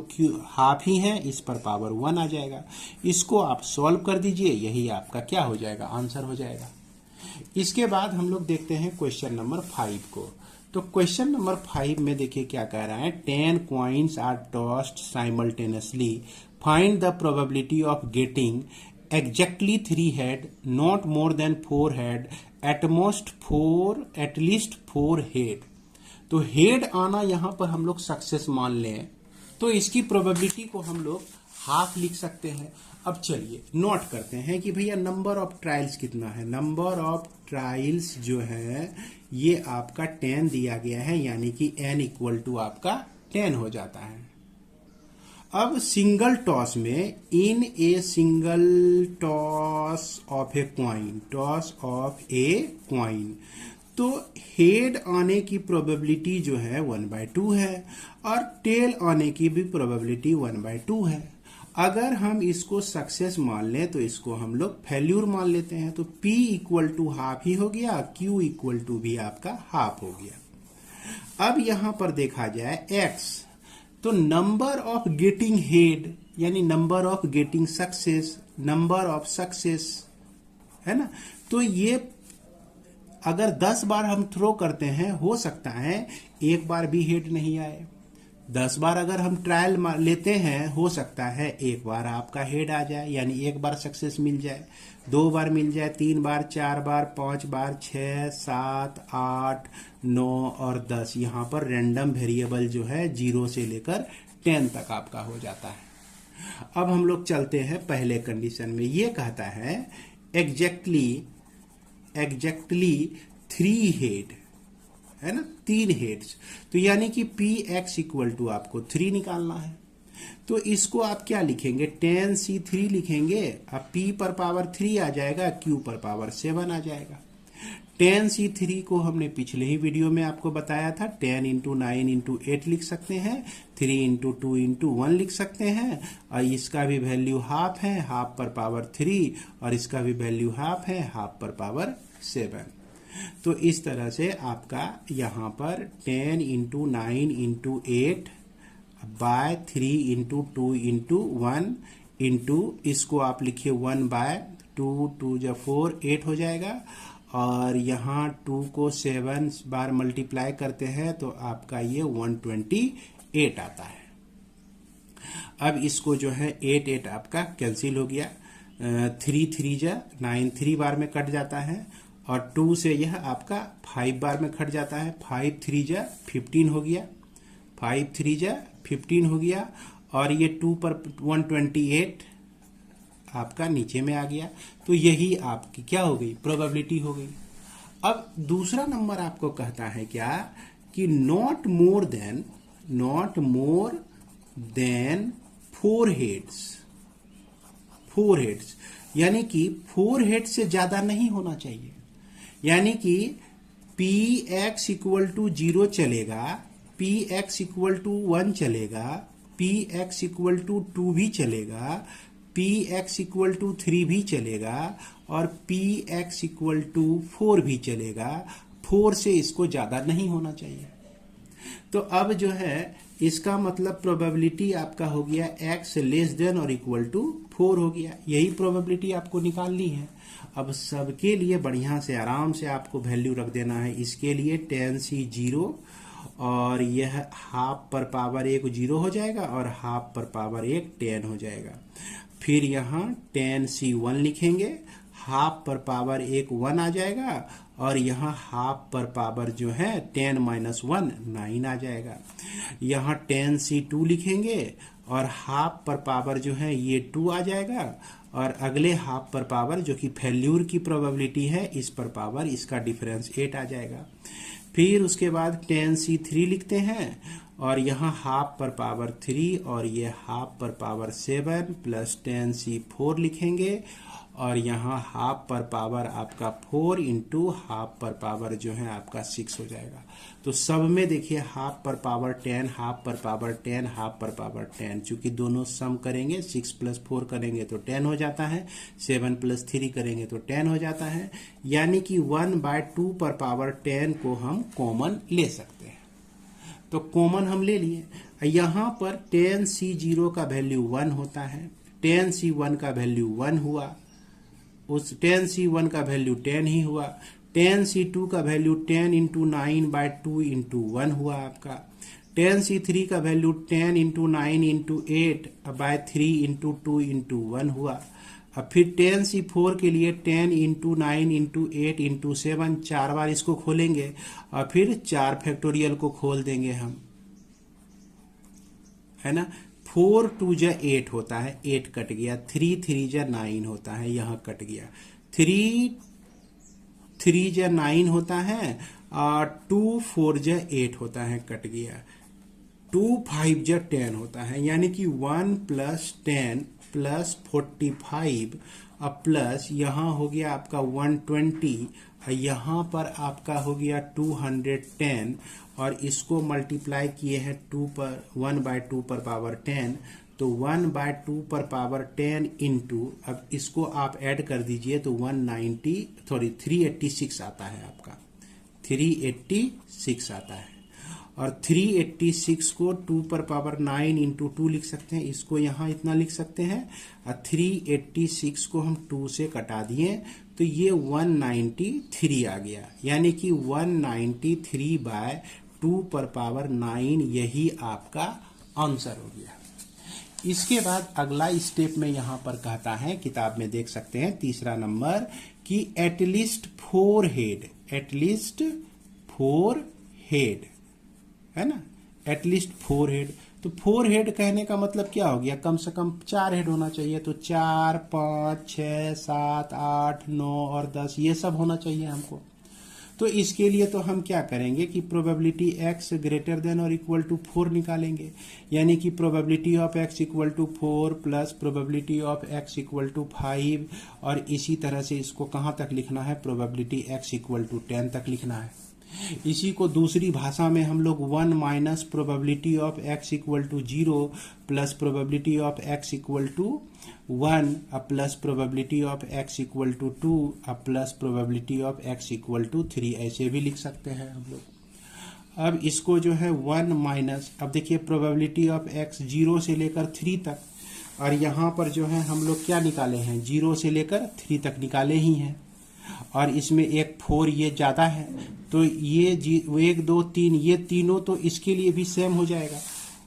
हाफ ही है इस पर पावर 1 आ जाएगा। इसको आप सॉल्व कर दीजिए, यही आपका क्या हो जाएगा? आंसर हो जाएगा। इसके बाद हम लोग देखते हैं क्वेश्चन नंबर 5 को। तो क्वेश्चन नंबर 5 में देखिए क्या कह रहा है? 10 coins are tossed simultaneously. Find the probability of getting exactly 3 head, not more than 4 head, at least 4 head. तो हेड आना यहाँ पर हम लोग सक्सेस मान लें तो इसकी प्रोबेबिलिटी को हम लोग हाफ लिख सकते हैं। अब चलिए नोट करते हैं कि भैया नंबर ऑफ ट्रायल्स कितना है। नंबर ऑफ ट्रायल्स जो है ये आपका 10 दिया गया है, यानी कि n इक्वल टू आपका 10 हो जाता है। अब सिंगल टॉस में, in a single toss of a coin, toss of a coin, तो हेड आने की प्रोबेबिलिटी जो है 1/2 है और टेल आने की भी प्रोबेबिलिटी 1/2 है। अगर हम इसको सक्सेस मान लें तो इसको हम लोग फेल्यूर मान लेते हैं, तो P इक्वल टू हाफ ही हो गया, Q इक्वल टू भी आपका हाफ हो गया। अब यहां पर देखा जाए X, तो नंबर ऑफ गेटिंग हेड यानी number of getting success, number of success, है ना। तो ये अगर 10 बार हम थ्रो करते हैं हो सकता है एक बार भी हेड नहीं आए। 10 बार अगर हम ट्रायल लेते हैं हो सकता है एक बार आपका हेड आ जाए, यानी एक बार सक्सेस मिल जाए, 2 बार मिल जाए, 3 बार, 4 बार, 5 बार, 6, 7, 8, 9 और 10। यहाँ पर रैंडम वेरिएबल जो है 0 से लेकर 10 तक आपका हो जाता है। अब हम लोग चलते हैं पहले कंडीशन में। ये कहता है एग्जैक्टली 3 हेड, है ना, 3 हेड्स। तो यानी कि Px इक्वल टू आपको 3 निकालना है। तो इसको आप क्या लिखेंगे? 10c3 लिखेंगे। अब P पर पावर 3 आ जाएगा, Q पर पावर 7 आ जाएगा। 10c3 को हमने पिछले ही वीडियो में आपको बताया था, 10 × 9 × 8 लिख सकते हैं, 3 × 2 × 1 लिख सकते हैं और इसका भी वैल्यू हाफ है, हाफ पर पावर 3 और इसका भी वैल्यू हाफ है, हाफ पर पावर 7। तो इस तरह से आपका यहाँ पर 10 × 9 × 8 बाय 3 × 2 × 1 इंटू इसको आप लिखिए 1/2, 2 × 4 8 हो जाएगा और यहाँ 2 को 7 बार मल्टीप्लाई करते हैं तो आपका ये 128 आता है। अब इसको जो है 8 8 आपका कैंसिल हो गया, 3 3 जा 9 3 बार में कट जाता है और 2 से यह आपका 5 बार में कट जाता है। 5 3 जा 15 हो गया, 5 3 जा 15 हो गया, और ये 2 पर 128 आपका नीचे में आ गया। तो यही आपकी क्या हो गई, प्रोबेबिलिटी हो गई। अब दूसरा नंबर आपको कहता है क्या कि not more than 4 heads, 4 heads, यानी कि 4 हेड से ज्यादा नहीं होना चाहिए। यानी कि px इक्वल टू 0 चलेगा, px इक्वल टू 1 चलेगा, px इक्वल टू 2 भी चलेगा, px इक्वल टू 3 भी चलेगा, और px इक्वल टू 4 भी चलेगा। 4 से इसको ज्यादा नहीं होना चाहिए। तो अब जो है इसका मतलब प्रोबेबिलिटी आपका हो गया x लेस देन और इक्वल टू 4 हो गया। यही प्रोबेबिलिटी आपको निकालनी है। अब सबके लिए बढ़िया से आराम से आपको वैल्यू रख देना है। इसके लिए tan c 0, और यह हाफ पर पावर 1 0 हो जाएगा, और हाफ पर पावर 1 10 हो जाएगा। फिर यहाँ tan c 1 लिखेंगे, हाफ पर पावर 1 1 आ जाएगा, और यहाँ हाफ पर पावर जो है 10 - 1 9 आ जाएगा। यहाँ tan c 2 लिखेंगे, और हाफ पर पावर जो है ये 2 आ जाएगा, और अगले हाफ पर पावर जो कि फेल्यूर की प्रोबेबिलिटी है इस पर पावर, इसका डिफरेंस 8 आ जाएगा। फिर उसके बाद tan c 3 लिखते हैं, और यहाँ हाफ पर पावर 3 और ये हाफ पर पावर 7 प्लस tan c 4 लिखेंगे, और यहाँ हाफ पर पावर आपका 4 इंटू हाफ पर पावर जो है आपका 6 हो जाएगा। तो सब में देखिए हाफ पर पावर 10, हाफ पर पावर 10, हाफ पर पावर 10, चूंकि दोनों सम करेंगे 6 + 4 करेंगे तो 10 हो जाता है, 7 + 3 करेंगे तो 10 हो जाता है। यानी कि 1/2 पर पावर 10 को हम कॉमन ले सकते हैं। तो कॉमन हम ले लिए। यहाँ पर tan c 0 का वैल्यू 1 होता है, tan c 1 का वैल्यू 1 हुआ, उस tan c 1 का वैल्यू 10 ही हुआ। tan c 2 का वैल्यू 10 × 9/2 × 1 हुआ आपका। tan c 3 का वैल्यू 10 × 9 × 8/3 × 2 × 1 हुआ। अब फिर tan c 4 के लिए 10 × 9 × 8 × 7, 4 बार इसको खोलेंगे, और फिर 4 फैक्टोरियल को खोल देंगे हम, है ना। 4 2 जा 8 होता है, 8 कट गया। 3 3 जा 9 होता है, यहाँ कट गया। 3 3 जा 9 होता है, और 2 4 जा 8 होता है, कट गया। 2 5 जा 10 होता है, यानी कि 1 + 10 + 45, अब प्लस यहाँ हो गया आपका 120, यहाँ पर आपका हो गया 210, और इसको मल्टीप्लाई किए हैं 1/2 पर पावर 10, तो 1/2 पर पावर 10 इंटू, अब इसको आप ऐड कर दीजिए तो 386 आता है आपका, 386 आता है। और 386 को 2 पर पावर 9 × 2 लिख सकते हैं, इसको यहाँ इतना लिख सकते हैं। और 386 को हम 2 से कटा दिए तो ये 193 आ गया, यानी कि 193/2 पर पावर 9 यही आपका आंसर हो गया। इसके बाद अगला स्टेप में यहाँ पर कहता है, किताब में देख सकते हैं तीसरा नंबर, कि एटलीस्ट 4 हेड, एटलीस्ट 4 हेड, है ना, एटलीस्ट 4 हेड। तो 4 हेड कहने का मतलब क्या हो गया, कम से कम 4 हेड होना चाहिए। तो 4 5 6 7 8 9 और 10 ये सब होना चाहिए हमको। तो इसके लिए तो हम क्या करेंगे कि प्रोबेबिलिटी x ग्रेटर देन और इक्वल टू 4 निकालेंगे, यानी कि probability of x equal to 4 plus probability of x equal to 5, और इसी तरह से इसको कहाँ तक लिखना है, प्रोबेबिलिटी x इक्वल टू 10 तक लिखना है। इसी को दूसरी भाषा में हम लोग 1 minus probability of x equal to 0 plus probability of x equal to 1 plus probability of x equal to 2 plus probability of x equal to 3 ऐसे भी लिख सकते हैं हम लोग। अब इसको जो है 1 माइनस, अब देखिए प्रोबेबिलिटी ऑफ x 0 से लेकर 3 तक, और यहाँ पर जो है हम लोग क्या निकाले हैं, 0 से लेकर 3 तक निकाले ही हैं, और इसमें एक 4 ये ज़्यादा है, तो ये 1 2 3 ये तीनों तो इसके लिए भी सेम हो जाएगा।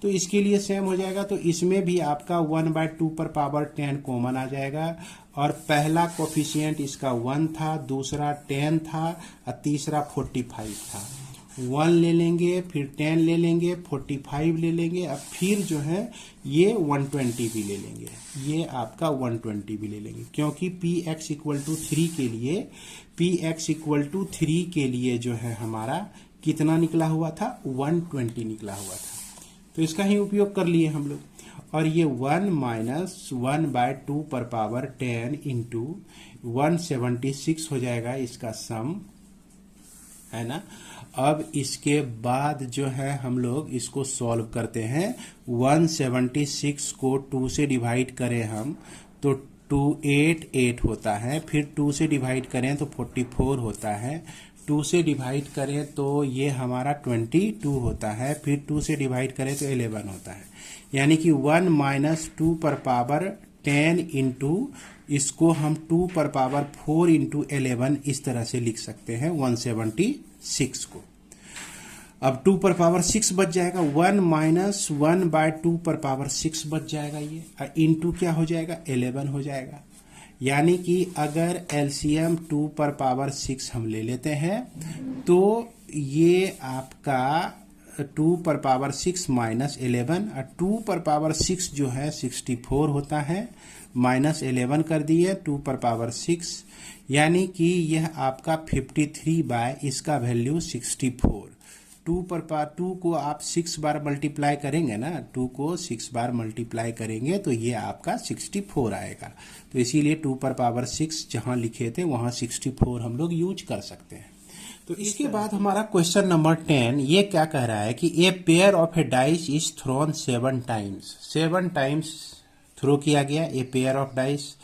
तो इसके लिए सेम हो जाएगा। तो इसमें भी आपका 1/2 पर पावर 10 कॉमन आ जाएगा और पहला कोफिशिएंट इसका 1 था, दूसरा 10 था और तीसरा 45 था। 1 ले लेंगे, फिर 10 ले लेंगे, 45 ले लेंगे, अब फिर जो है ये 120 भी ले लेंगे, ये आपका 120 भी ले लेंगे, क्योंकि px इक्वल टू 3 के लिए जो है हमारा कितना निकला हुआ था, 120 निकला हुआ था। तो इसका ही उपयोग कर लिए हम लोग। और ये 1 माइनस 1/2 पर पावर 10 इंटू 176 हो जाएगा इसका सम, है ना। अब इसके बाद जो है हम लोग इसको सॉल्व करते हैं। 176 को 2 से डिवाइड करें हम तो 288 होता है, फिर 2 से डिवाइड करें तो 44 होता है, 2 से डिवाइड करें तो ये हमारा 22 होता है, फिर 2 से डिवाइड करें तो 11 होता है। यानी कि 1 माइनस 2 पर पावर 10 इंटू इसको हम 2 पर पावर 4 इंटू 11 इस तरह से लिख सकते हैं 176 को। अब 2 पर पावर 6 बच जाएगा, 1 माइनस 1/2 पर पावर 6 बच जाएगा ये, और इंटू क्या हो जाएगा, 11 हो जाएगा। यानी कि अगर एलसीएम 2 पर पावर 6 हम ले लेते हैं तो ये आपका 2 पर पावर 6 माइनस 11, और 2 पर पावर 6 जो है 64 होता है, माइनस 11 कर दिए 2 पर पावर 6, यानी कि यह आपका 53 बाय इसका वैल्यू 64। 2 को आप 6 बार मल्टीप्लाई करेंगे ना, 2 को 6 बार मल्टीप्लाई करेंगे तो ये आपका 64 आएगा। तो इसीलिए 2 पर पावर 6 जहां लिखे थे वहां 64 हम लोग यूज कर सकते हैं। तो इसके बाद हमारा क्वेश्चन नंबर 10 ये क्या कह रहा है कि a pair of a dice is thrown 7 times. 7 times throw किया गया a pair of dice.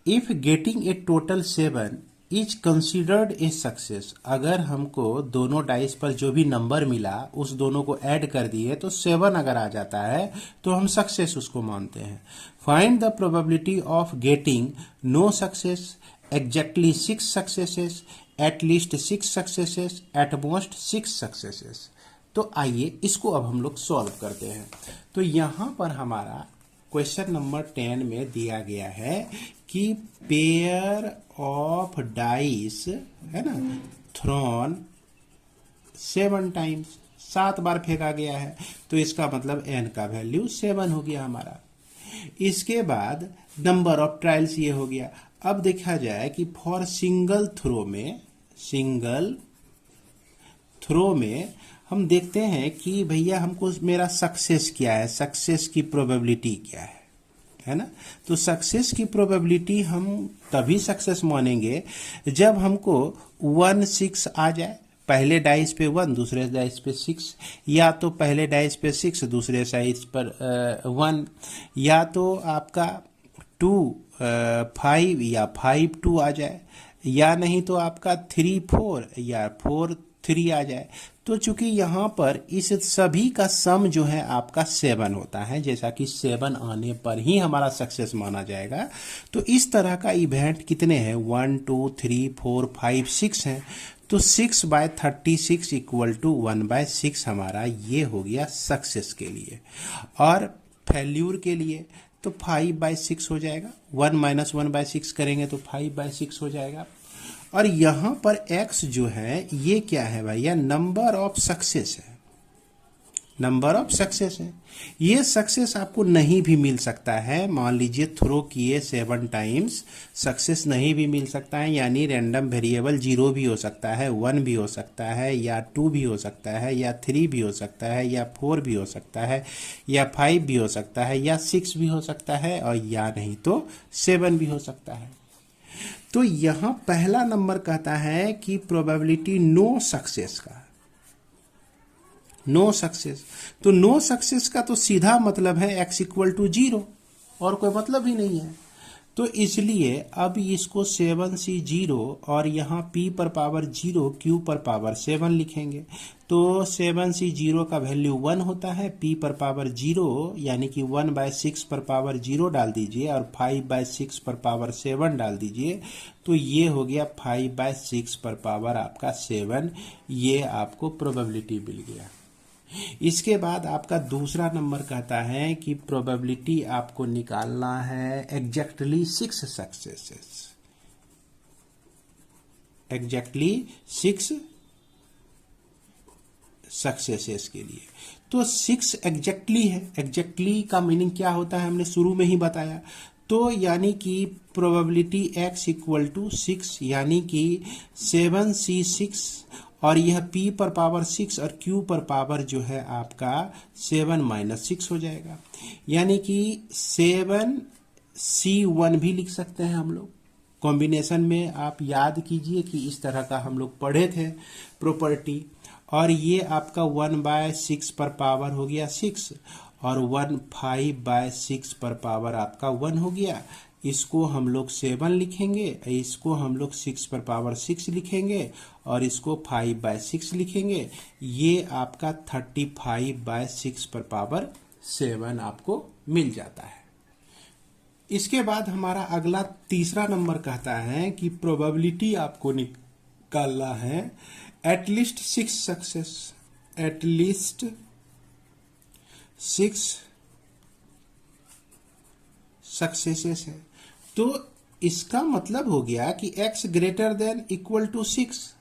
If getting a total 7 is considered a success. अगर हमको दोनों डाइस पर जो भी नंबर मिला उस दोनों को ऐड कर दिए तो 7 अगर आ जाता है तो हम सक्सेस उसको मानते हैं। Find the probability of getting no success, exactly 6 successes, at least 6 successes, at most 6 successes. तो आइए इसको अब हम लोग सॉल्व करते हैं। तो यहां पर हमारा क्वेश्चन नंबर 10 में दिया गया है कि पेयर ऑफ डाइस, है ना, थ्रोन 7 टाइम्स, 7 बार फेंका गया है, तो इसका मतलब n का वैल्यू 7 हो गया हमारा। इसके बाद नंबर ऑफ ट्रायल्स ये हो गया। अब देखा जाए कि फॉर सिंगल थ्रो में हम देखते हैं कि भैया हमको मेरा सक्सेस क्या है, सक्सेस की प्रोबेबिलिटी क्या है ना। तो सक्सेस की प्रोबेबिलिटी हम तभी सक्सेस मानेंगे जब हमको 1 6 आ जाए, पहले डाइस पे 1 दूसरे डाइस पे 6, या तो पहले डाइस पे 6 दूसरे डाइस पर 1, या तो आपका 2 5 या 5 2 आ जाए, या नहीं तो आपका 3 4 या 4 3 आ जाए। तो चूंकि यहाँ पर इस सभी का सम जो है आपका 7 होता है, जैसा कि 7 आने पर ही हमारा सक्सेस माना जाएगा। तो इस तरह का इवेंट कितने हैं, 1 2 3 4 5 6 हैं। तो 6/36 इक्वल टू 1/6 हमारा ये हो गया सक्सेस के लिए। और फेल्यूर के लिए तो 5/6 हो जाएगा, 1 माइनस 1/6 करेंगे तो 5/6 हो जाएगा। और यहां पर x जो है ये क्या है भैया, नंबर ऑफ सक्सेस है, नंबर ऑफ सक्सेस है। ये सक्सेस आपको नहीं भी मिल सकता है, मान लीजिए थ्रो किए 7 टाइम्स, सक्सेस नहीं भी मिल सकता है, यानी रैंडम वेरिएबल 0 भी हो सकता है, 1 भी हो सकता है, या 2 भी हो सकता है, या 3 भी हो सकता है, या 4 भी हो सकता है, या 5 भी हो सकता है, या 6 भी हो सकता है, और या नहीं तो 7 भी हो सकता है। तो यहां पहला नंबर कहता है कि प्रोबेबिलिटी नो सक्सेस का, नो सक्सेस। तो नो सक्सेस का तो सीधा मतलब है x इक्वल टू 0, और कोई मतलब ही नहीं है। तो इसलिए अब इसको 7 से 0 और यहाँ p पर पावर 0 q पर पावर 7 लिखेंगे। तो 7 से 0 का वैल्यू 1 होता है, p पर पावर 0 यानी कि 1/6 पर पावर 0 डाल दीजिए और 5/6 पर पावर 7 डाल दीजिए, तो ये हो गया 5/6 पर पावर आपका 7। ये आपको प्रोबेबिलिटी मिल गया। इसके बाद आपका दूसरा नंबर कहता है कि प्रोबेबिलिटी आपको निकालना है एग्जैक्टली 6 सक्सेसेस, एग्जैक्टली 6 सक्सेसेस के लिए। तो 6 एग्जैक्टली है, एग्जैक्टली का मीनिंग क्या होता है हमने शुरू में ही बताया। तो यानी कि प्रोबेबिलिटी x इक्वल टू 6, यानी कि 7c6 और यह p पर पावर 6 और q पर पावर जो है आपका 7-6 हो जाएगा। यानी कि 7c1 भी लिख सकते हैं हम लोग। कॉम्बिनेशन में आप याद कीजिए कि इस तरह का हम लोग पढ़े थे प्रॉपर्टी। और ये आपका 1/6 पर पावर हो गया 6 और 1/5/6 पर पावर आपका 1 हो गया। इसको हम लोग 7 लिखेंगे, इसको हम लोग 6 पर पावर 6 लिखेंगे और इसको 5/6 लिखेंगे। ये आपका 35/6 पर पावर 7 आपको मिल जाता है। इसके बाद हमारा अगला तीसरा नंबर कहता है कि प्रोबेबिलिटी आपको निकालना है एटलीस्ट 6 सक्सेस, एटलीस्ट 6 सक्सेसेस है। तो इसका मतलब हो गया कि x greater than equal to 6।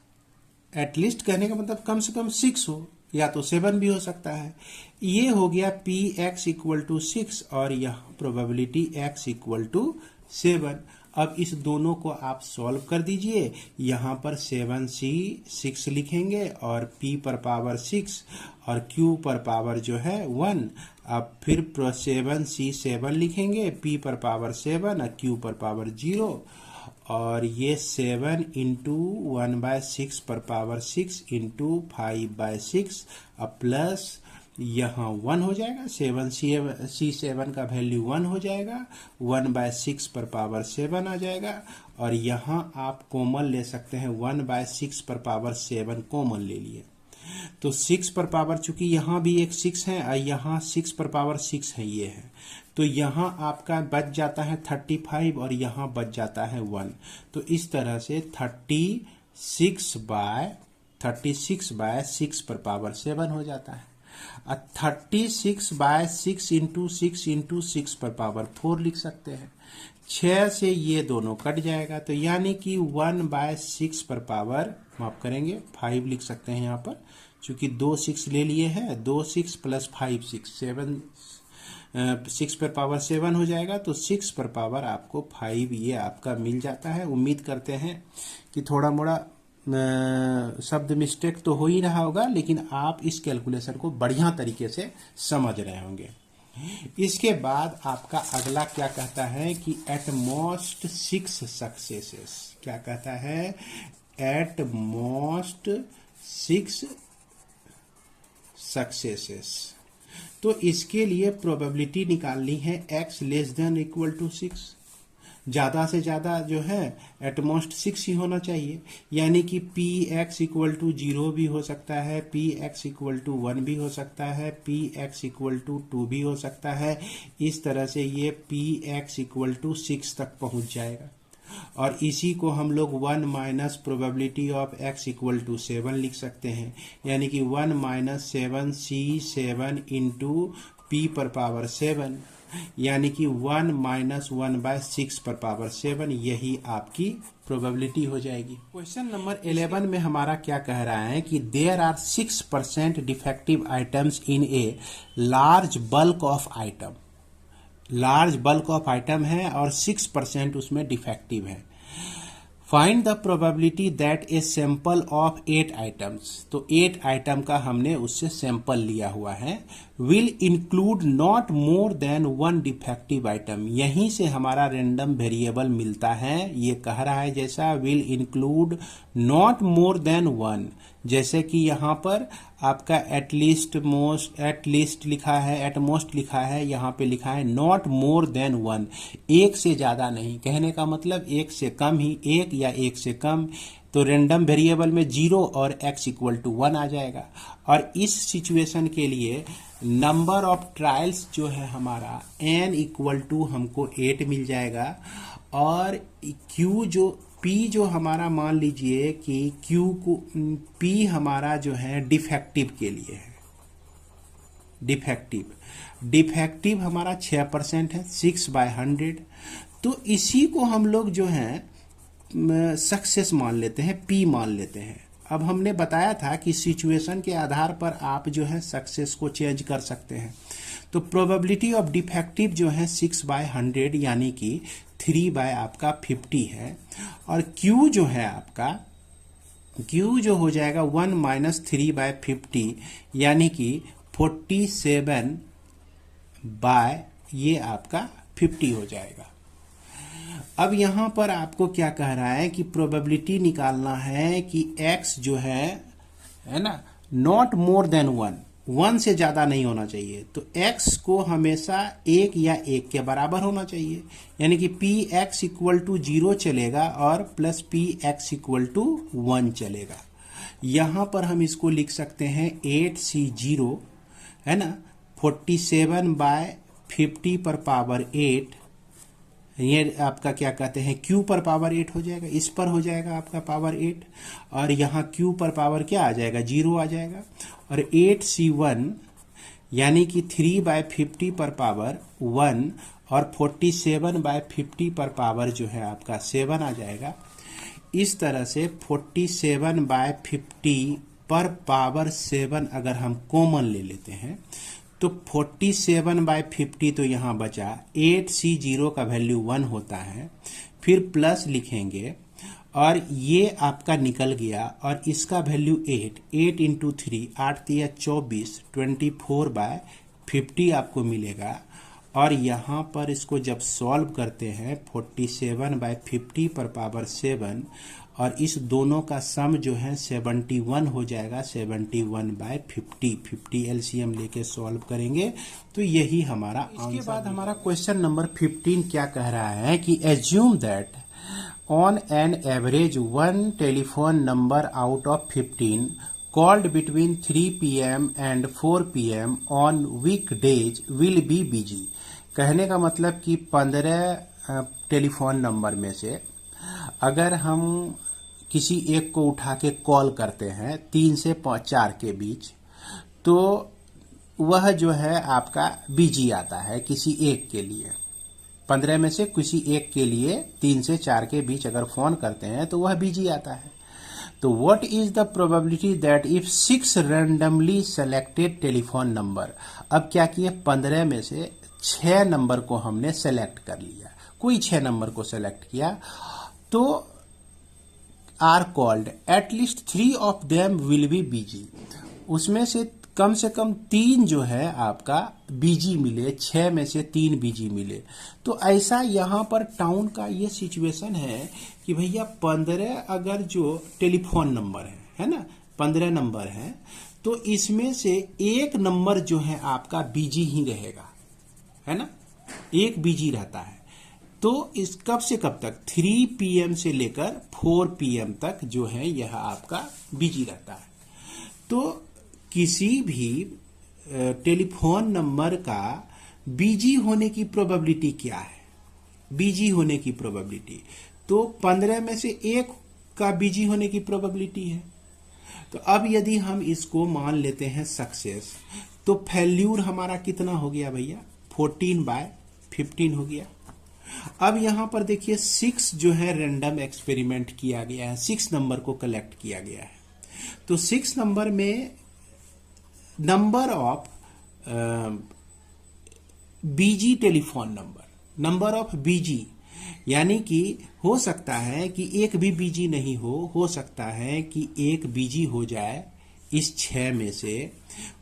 At least कहने का मतलब कम से कम 6 हो, या तो 7 भी हो सकता है। ये हो गया px इक्वल टू 6 और यह प्रोबेबिलिटी x इक्वल टू 7। अब इस दोनों को आप सॉल्व कर दीजिए। यहाँ पर 7c6 लिखेंगे और p पर पावर 6 और q पर पावर जो है 1। अब फिर 7c7 लिखेंगे, p पर पावर 7 और q पर पावर 0। और ये 7 इंटू 1/6 पर पावर 6 इंटू 5/6 अब प्लस यहाँ 1 हो जाएगा। 7c7 का वैल्यू 1 हो जाएगा, 1/6 पर पावर 7 आ जाएगा। और यहाँ आप कॉमन ले सकते हैं, 1/6 पर पावर 7 कॉमन ले लिए। तो 6 पर पावर, चूंकि यहाँ भी एक 6 है और यहाँ 6 पर पावर 6 है, ये है, तो यहाँ आपका बच जाता है 35 और यहाँ बच जाता है 1। तो इस तरह से 36/6 पर पावर 7 हो जाता है। 36/6 इंटू 6 पर पावर 4 लिख सकते हैं। 6 से ये दोनों कट जाएगा, तो यानी कि 1/6 पर पावर माफ करेंगे 5 लिख सकते हैं यहाँ पर, चूंकि 2 6 ले लिए हैं। 2 6 प्लस 5 6 6 पर पावर 7 हो जाएगा। तो 6 पर पावर आपको 5 ये आपका मिल जाता है। उम्मीद करते हैं कि थोड़ा मोड़ा शब्द मिस्टेक तो हो ही रहा होगा, लेकिन आप इस कैलकुलेशन को बढ़िया तरीके से समझ रहे होंगे। इसके बाद आपका अगला क्या कहता है कि एट मोस्ट 6 सक्सेसेस। क्या कहता है? At most 6 successes. तो इसके लिए प्रोबेबिलिटी निकालनी है x less than equal to 6। ज़्यादा से ज़्यादा जो है एटमोस्ट 6 ही होना चाहिए, यानी कि px इक्वल टू 0 भी हो सकता है, px इक्वल टू 1 भी हो सकता है, px इक्वल टू 2 भी हो सकता है। इस तरह से ये px इक्वल टू 6 तक पहुंच जाएगा। और इसी को हम लोग 1 minus probability of x equal to 7 लिख सकते हैं, यानी कि 1 माइनस 7c7 इंटू p पर पावर 7, यानी कि 1 माइनस 1/6 पर पावर 7। यही आपकी प्रोबेबिलिटी हो जाएगी। क्वेश्चन नंबर 11 में हमारा क्या कह रहा है कि there are 6% defective items in a large bulk of item. Large bulk of item है और 6% उसमें डिफेक्टिव है। Find the probability that a sample of 8 items. तो 8 आइटम का हमने उससे सैंपल लिया हुआ है। Will include not more than 1 defective item. यहीं से हमारा रैंडम वेरिएबल मिलता है। ये कह रहा है जैसा will include not more than 1, जैसे कि यहाँ पर आपका एटलीस्ट लिखा है, एटमोस्ट लिखा है, यहाँ पे लिखा है नॉट मोर देन 1, एक से ज्यादा नहीं। कहने का मतलब एक से कम ही, एक या एक से कम। तो रैंडम वेरिएबल में 0 और x इक्वल टू 1 आ जाएगा। और इस सिचुएशन के लिए नंबर ऑफ ट्रायल्स जो है हमारा n इक्वल टू हमको 8 मिल जाएगा। और q जो p जो हमारा मान लीजिए कि q को p हमारा जो है डिफेक्टिव के लिए है, डिफेक्टिव हमारा 6% है, 6/100। तो इसी को हम लोग जो है सक्सेस मान लेते हैं, P मान लेते हैं। अब हमने बताया था कि सिचुएशन के आधार पर आप जो है सक्सेस को चेंज कर सकते हैं। तो प्रोबेबिलिटी ऑफ डिफेक्टिव जो है 6/100 यानी कि 3/50 है। और Q जो है आपका, Q जो हो जाएगा 1 - 3/50 यानी कि 47 बाय ये आपका 50 हो जाएगा। अब यहां पर आपको क्या कह रहा है कि प्रोबेबिलिटी निकालना है कि x जो है ना, नॉट मोर देन 1 से ज्यादा नहीं होना चाहिए। तो x को हमेशा 1 या 1 के बराबर होना चाहिए, यानी कि px = 0 चलेगा और प्लस px = 1 चलेगा। यहां पर हम इसको लिख सकते हैं 8C0 है ना, 47/50⁻8। ये आपका क्या कहते हैं Q पर पावर 8 हो जाएगा, इस पर हो जाएगा आपका पावर 8, और यहाँ Q पर पावर क्या आ जाएगा, 0 आ जाएगा। और 8C1 यानी कि 3/50 पर पावर 1 और 47/50 पर पावर जो है आपका 7 आ जाएगा। इस तरह से 47/50 पर पावर 7 अगर हम कॉमन ले लेते हैं तो 47/50 तो यहाँ बचा, 8C0 का वैल्यू 1 होता है, फिर प्लस लिखेंगे और ये आपका निकल गया और इसका वैल्यू 8 × 3 8 × 24 24/50 आपको मिलेगा। और यहाँ पर इसको जब सॉल्व करते हैं 47/50 पर पावर 7 और इस दोनों का सम जो है 71 हो जाएगा, 71/50। 50 एलसीएम लेके सॉल्व करेंगे तो यही हमारा आंसर। इसके बाद हमारा क्वेश्चन नंबर 15 क्या कह रहा है कि assume that on an average 1 telephone number out of 15 called between 3 p.m. and 4 p.m. on weekdays will be busy। कहने का मतलब कि 15 टेलीफोन नंबर में से अगर हम किसी एक को उठा के कॉल करते हैं 3 से 4 के बीच, तो वह जो है आपका बिजी आता है किसी एक के लिए। 15 में से किसी एक के लिए 3 से 4 के बीच अगर फोन करते हैं तो वह बिजी आता है। तो what is the probability that if 6 randomly selected telephone number, अब क्या किए 15 में से 6 नंबर को हमने सेलेक्ट कर लिया, कोई 6 नंबर को सेलेक्ट किया, तो are called at least 3 of them will be busy, उसमें से कम 3 जो है आपका बिजी मिले, 6 में से 3 बिजी मिले। तो ऐसा यहाँ पर टाउन का ये सिचुएशन है कि भैया 15 अगर जो टेलीफोन नंबर है ना, 15 नंबर है, तो इसमें से एक नंबर जो है आपका बिजी ही रहेगा, है ना, एक बिजी रहता है। तो इस कब से कब तक, 3 PM से लेकर 4 PM तक जो है यह आपका बिजी रहता है। तो किसी भी टेलीफोन नंबर का बिजी होने की प्रोबेबिलिटी क्या है, बिजी होने की प्रोबेबिलिटी, तो 15 में से एक का बिजी होने की प्रोबेबिलिटी है। तो अब यदि हम इसको मान लेते हैं सक्सेस, तो फेल्यूर हमारा कितना हो गया भैया, 14/15 हो गया। अब यहां पर देखिए 6 जो है रैंडम एक्सपेरिमेंट किया गया है, 6 नंबर को कलेक्ट किया गया है। तो 6 नंबर में number of busy telephone number of busy, यानी कि हो सकता है कि एक भी बीजी नहीं हो सकता है कि एक बीजी हो जाए इस 6 में से,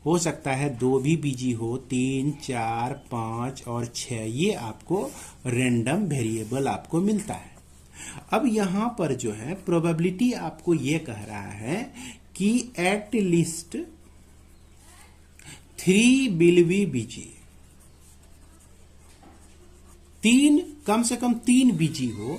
हो सकता है 2 भी बीजी हो, 3, 4, 5 और 6, ये आपको रैंडम वेरिएबल आपको मिलता है। अब यहां पर जो है प्रोबेबिलिटी आपको ये कह रहा है कि at least 3 will be busy, 3 कम से कम 3 बिजी हो,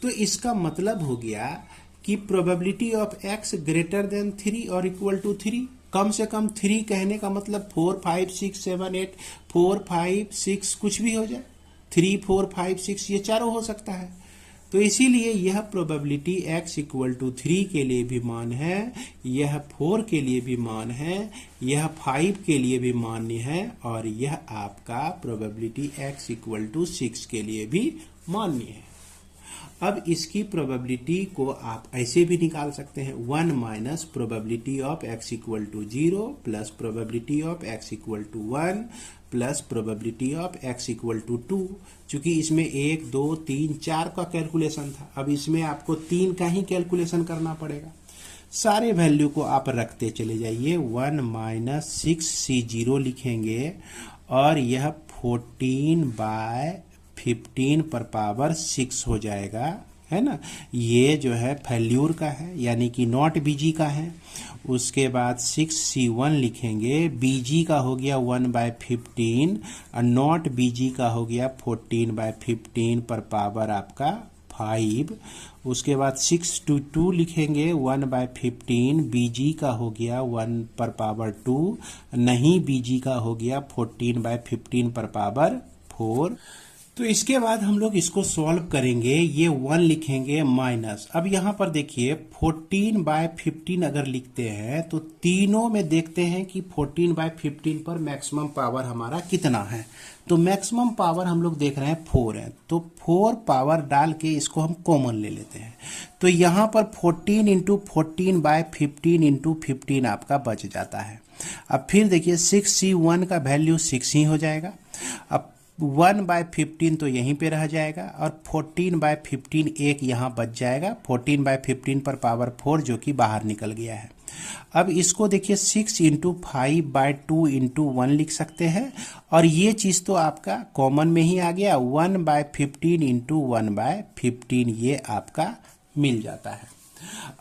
तो इसका मतलब हो गया कि probability of x greater then 3 और इक्वल टू 3, कम से कम 3 कहने का मतलब 4, 5, 6, 7, 8, 4, 5, 6 कुछ भी हो जाए, 3, 4, 5, 6 ये चारों हो सकता है। तो इसीलिए यह प्रोबेबिलिटी x इक्वल टू 3 के लिए भी मान है, यह 4 के लिए भी मान है, यह 5 के लिए भी मान्य है, और यह आपका प्रोबेबिलिटी x इक्वल टू 6 के लिए भी मान्य है। अब इसकी प्रोबेबिलिटी को आप ऐसे भी निकाल सकते हैं, 1 minus probability of x equal to 0 plus probability of x equal to 1 plus probability of x equal to 2। चूंकि इसमें 1 2 3 4 का कैलकुलेशन था, अब इसमें आपको 3 का ही कैलकुलेशन करना पड़ेगा। सारे वैल्यू को आप रखते चले जाइए, 1 माइनस 6c0 लिखेंगे और यह 14/15 पर पावर 6 हो जाएगा, है ना। ये जो है फैल्यूर का है, यानी कि नॉट बीजी का है। उसके बाद 6c1 लिखेंगे, बीजी का हो गया 1/15 और नॉट बीजी का हो गया 14/15 पर पावर आपका 5। उसके बाद 622 लिखेंगे, 1/15 बीजी का हो गया 1 पर पावर 2, नहीं बीजी का हो गया 14/15 पर पावर 4। तो इसके बाद हम लोग इसको सॉल्व करेंगे, ये 1 लिखेंगे माइनस। अब यहाँ पर देखिए 14/15 अगर लिखते हैं तो तीनों में देखते हैं कि 14/15 पर मैक्सिमम पावर हमारा कितना है। तो मैक्सिमम पावर हम लोग देख रहे हैं 4 है, तो 4 पावर डाल के इसको हम कॉमन ले लेते हैं। तो यहाँ पर 14 इंटू 14/15 इंटू 15 आपका बच जाता है। अब फिर देखिए 6c1 का वैल्यू 6 ही हो जाएगा। अब 1/15 तो यहीं पे रह जाएगा और 14/15 एक यहाँ बच जाएगा, 14/15 पर पावर 4 जो कि बाहर निकल गया है। अब इसको देखिए 6 इंटू 5/2 इंटू 1 लिख सकते हैं, और ये चीज़ तो आपका कॉमन में ही आ गया, 1/15 इंटू 1/15 ये आपका मिल जाता है।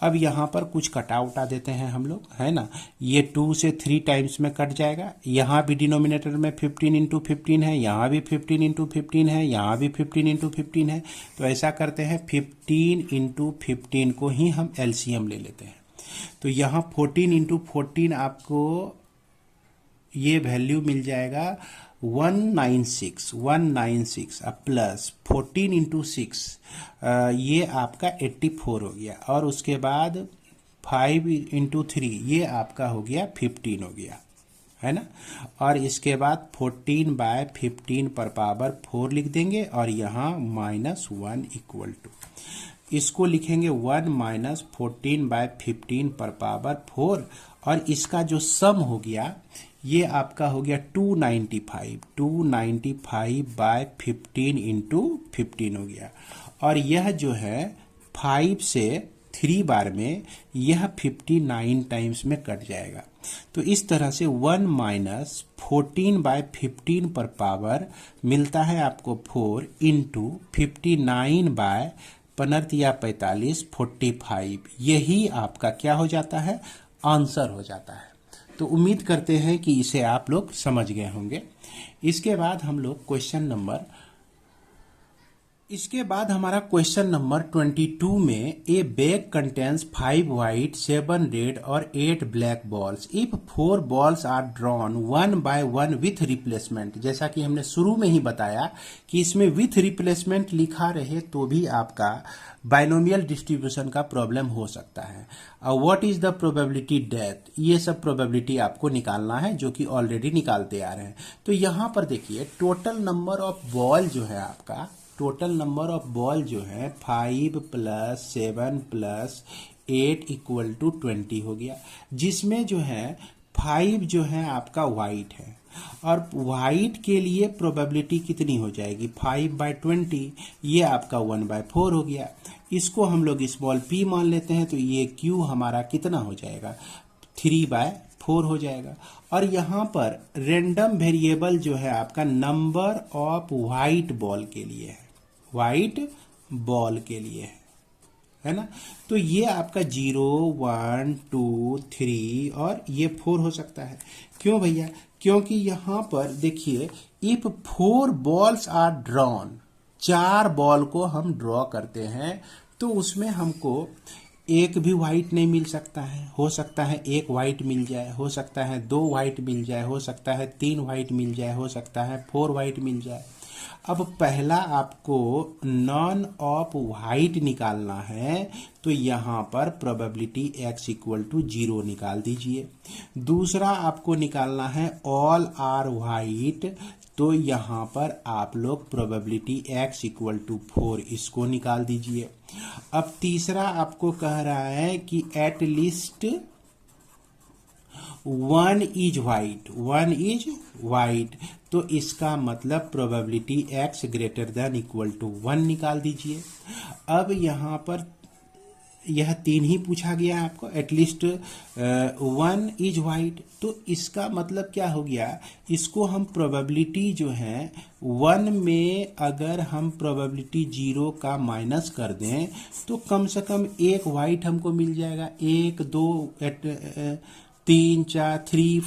अब यहाँ पर कुछ कटा उटा देते हैं हम लोग, है ना। ये 2 से 3 टाइम्स में कट जाएगा, यहाँ भी डिनोमिनेटर में 15 इंटू 15 है, यहाँ भी 15 इंटू 15 है, यहाँ भी 15 इंटू 15 है। तो ऐसा करते हैं 15 इंटू 15 को ही हम एलसीएम ले लेते हैं। तो यहाँ 14 इंटू 14 आपको ये वैल्यू मिल जाएगा 196 अब प्लस 14 इंटू 6 ये आपका 84 हो गया, और उसके बाद 5 इंटू 3 ये आपका हो गया 15 हो गया, है ना। और इसके बाद 14/15 पर पावर 4 लिख देंगे और यहाँ -1 इक्वल टू, इसको लिखेंगे 1 माइनस 14/15 पर पावर 4, और इसका जो सम हो गया ये आपका हो गया 295/15 इंटू 15 हो गया। और यह जो है 5 से 3 बार में यह 59 टाइम्स में कट जाएगा। तो इस तरह से 1 माइनस 14/15 पर पावर मिलता है आपको 4 इंटू 59/45 यही आपका क्या हो जाता है, आंसर हो जाता है। तो उम्मीद करते हैं कि इसे आप लोग समझ गए होंगे। इसके बाद हमारा क्वेश्चन नंबर 22 में a bag contains 5 white 7 red और 8 black balls if 4 balls are drawn 1 by 1 with replacement. जैसा कि हमने शुरू में ही बताया कि इसमें विथ रिप्लेसमेंट लिखा रहे तो भी आपका बाइनोमियल डिस्ट्रीब्यूशन का प्रॉब्लम हो सकता है। What is the probability death, ये सब प्रोबेबिलिटी आपको निकालना है, जो कि ऑलरेडी निकालते आ रहे हैं। तो यहाँ पर देखिए टोटल नंबर ऑफ बॉल जो है आपका, टोटल नंबर ऑफ बॉल जो है 5 + 7 + 8 इक्वल टू 20 हो गया, जिसमें जो है 5 जो है आपका वाइट है, और वाइट के लिए प्रोबेबिलिटी कितनी हो जाएगी 5/20, ये आपका 1/4 हो गया। इसको हम लोग स्मॉल p मान लेते हैं, तो ये q हमारा कितना हो जाएगा 3/4 हो जाएगा। और यहाँ पर रेंडम वेरिएबल जो है आपका नंबर ऑफ वाइट बॉल के लिए है, वाइट बॉल के लिए है ना। तो ये आपका 0 1 2 3 और ये 4 हो सकता है। क्यों भैया, क्योंकि यहाँ पर देखिए if 4 balls are drawn, 4 ball को हम ड्रॉ करते हैं तो उसमें हमको एक भी व्हाइट नहीं मिल सकता है, हो सकता है एक व्हाइट मिल जाए, हो सकता है 2 व्हाइट मिल जाए, हो सकता है 3 व्हाइट मिल जाए, हो सकता है 4 व्हाइट मिल जाए। अब पहला आपको नॉन ऑफ वाइट निकालना है, तो यहाँ पर प्रोबेबिलिटी x इक्वल टू 0 निकाल दीजिए। दूसरा आपको निकालना है ऑल आर वाइट, तो यहाँ पर आप लोग प्रोबेबिलिटी x इक्वल टू 4 इसको निकाल दीजिए। अब तीसरा आपको कह रहा है कि at least one is white, तो इसका मतलब probability x greater than equal to 1 निकाल दीजिए। अब यहाँ पर यह 3 ही पूछा गया है आपको, एटलीस्ट 1 इज वाइट, तो इसका मतलब क्या हो गया, इसको हम प्रोबेबिलिटी जो है 1 में अगर हम प्रोबेबिलिटी 0 का माइनस कर दें तो कम से कम एक वाइट हमको मिल जाएगा। 1 2 3 4 3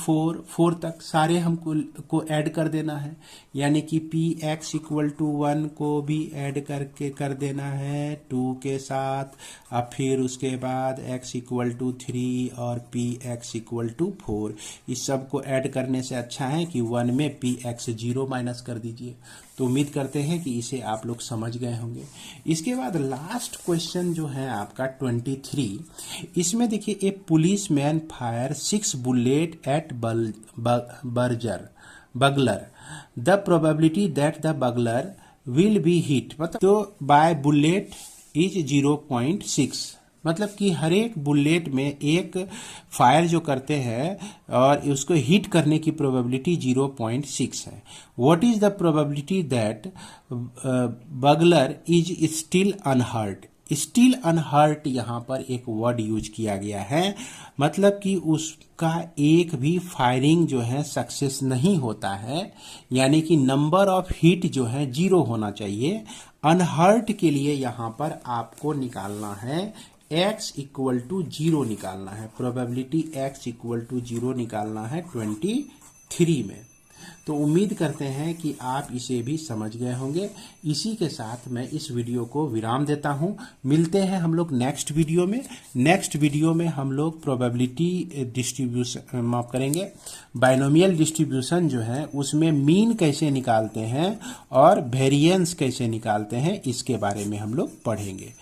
4 तक सारे हमको ऐड कर देना है, यानी कि पी एक्स इक्वल टू 1 को भी ऐड करके कर देना है 2 के साथ। अब फिर उसके बाद x इक्वल टू 3 और पी एक्स इक्वल टू 4, इस सब को ऐड करने से अच्छा है कि 1 में पी एक्स 0 माइनस कर दीजिए। तो उम्मीद करते हैं कि इसे आप लोग समझ गए होंगे। इसके बाद लास्ट क्वेश्चन जो है आपका 23, इसमें देखिए a police man fire 6 bullet at burglar, the probability that the burglar will be hit, मतलब तो बाय बुलेट इज 0.6, मतलब कि हर एक बुलेट में एक फायर जो करते हैं और उसको हिट करने की प्रोबेबिलिटी 0.6 है। What is the probability that bugler is still unhurt? Still unhurt यहाँ पर एक वर्ड यूज किया गया है, मतलब कि उसका एक भी फायरिंग जो है सक्सेस नहीं होता है, यानी कि नंबर ऑफ हिट जो है 0 होना चाहिए। अनहर्ट के लिए यहाँ पर आपको निकालना है x इक्वल टू 0 निकालना है, प्रोबेबिलिटी x इक्वल टू 0 निकालना है 23 में। तो उम्मीद करते हैं कि आप इसे भी समझ गए होंगे। इसी के साथ मैं इस वीडियो को विराम देता हूं। मिलते हैं हम लोग नेक्स्ट वीडियो में। नेक्स्ट वीडियो में हम लोग प्रोबेबिलिटी डिस्ट्रीब्यूशन माफ करेंगे, बाइनोमियल डिस्ट्रीब्यूशन जो है उसमें मीन कैसे निकालते हैं और वेरिएंस कैसे निकालते हैं, इसके बारे में हम लोग पढ़ेंगे।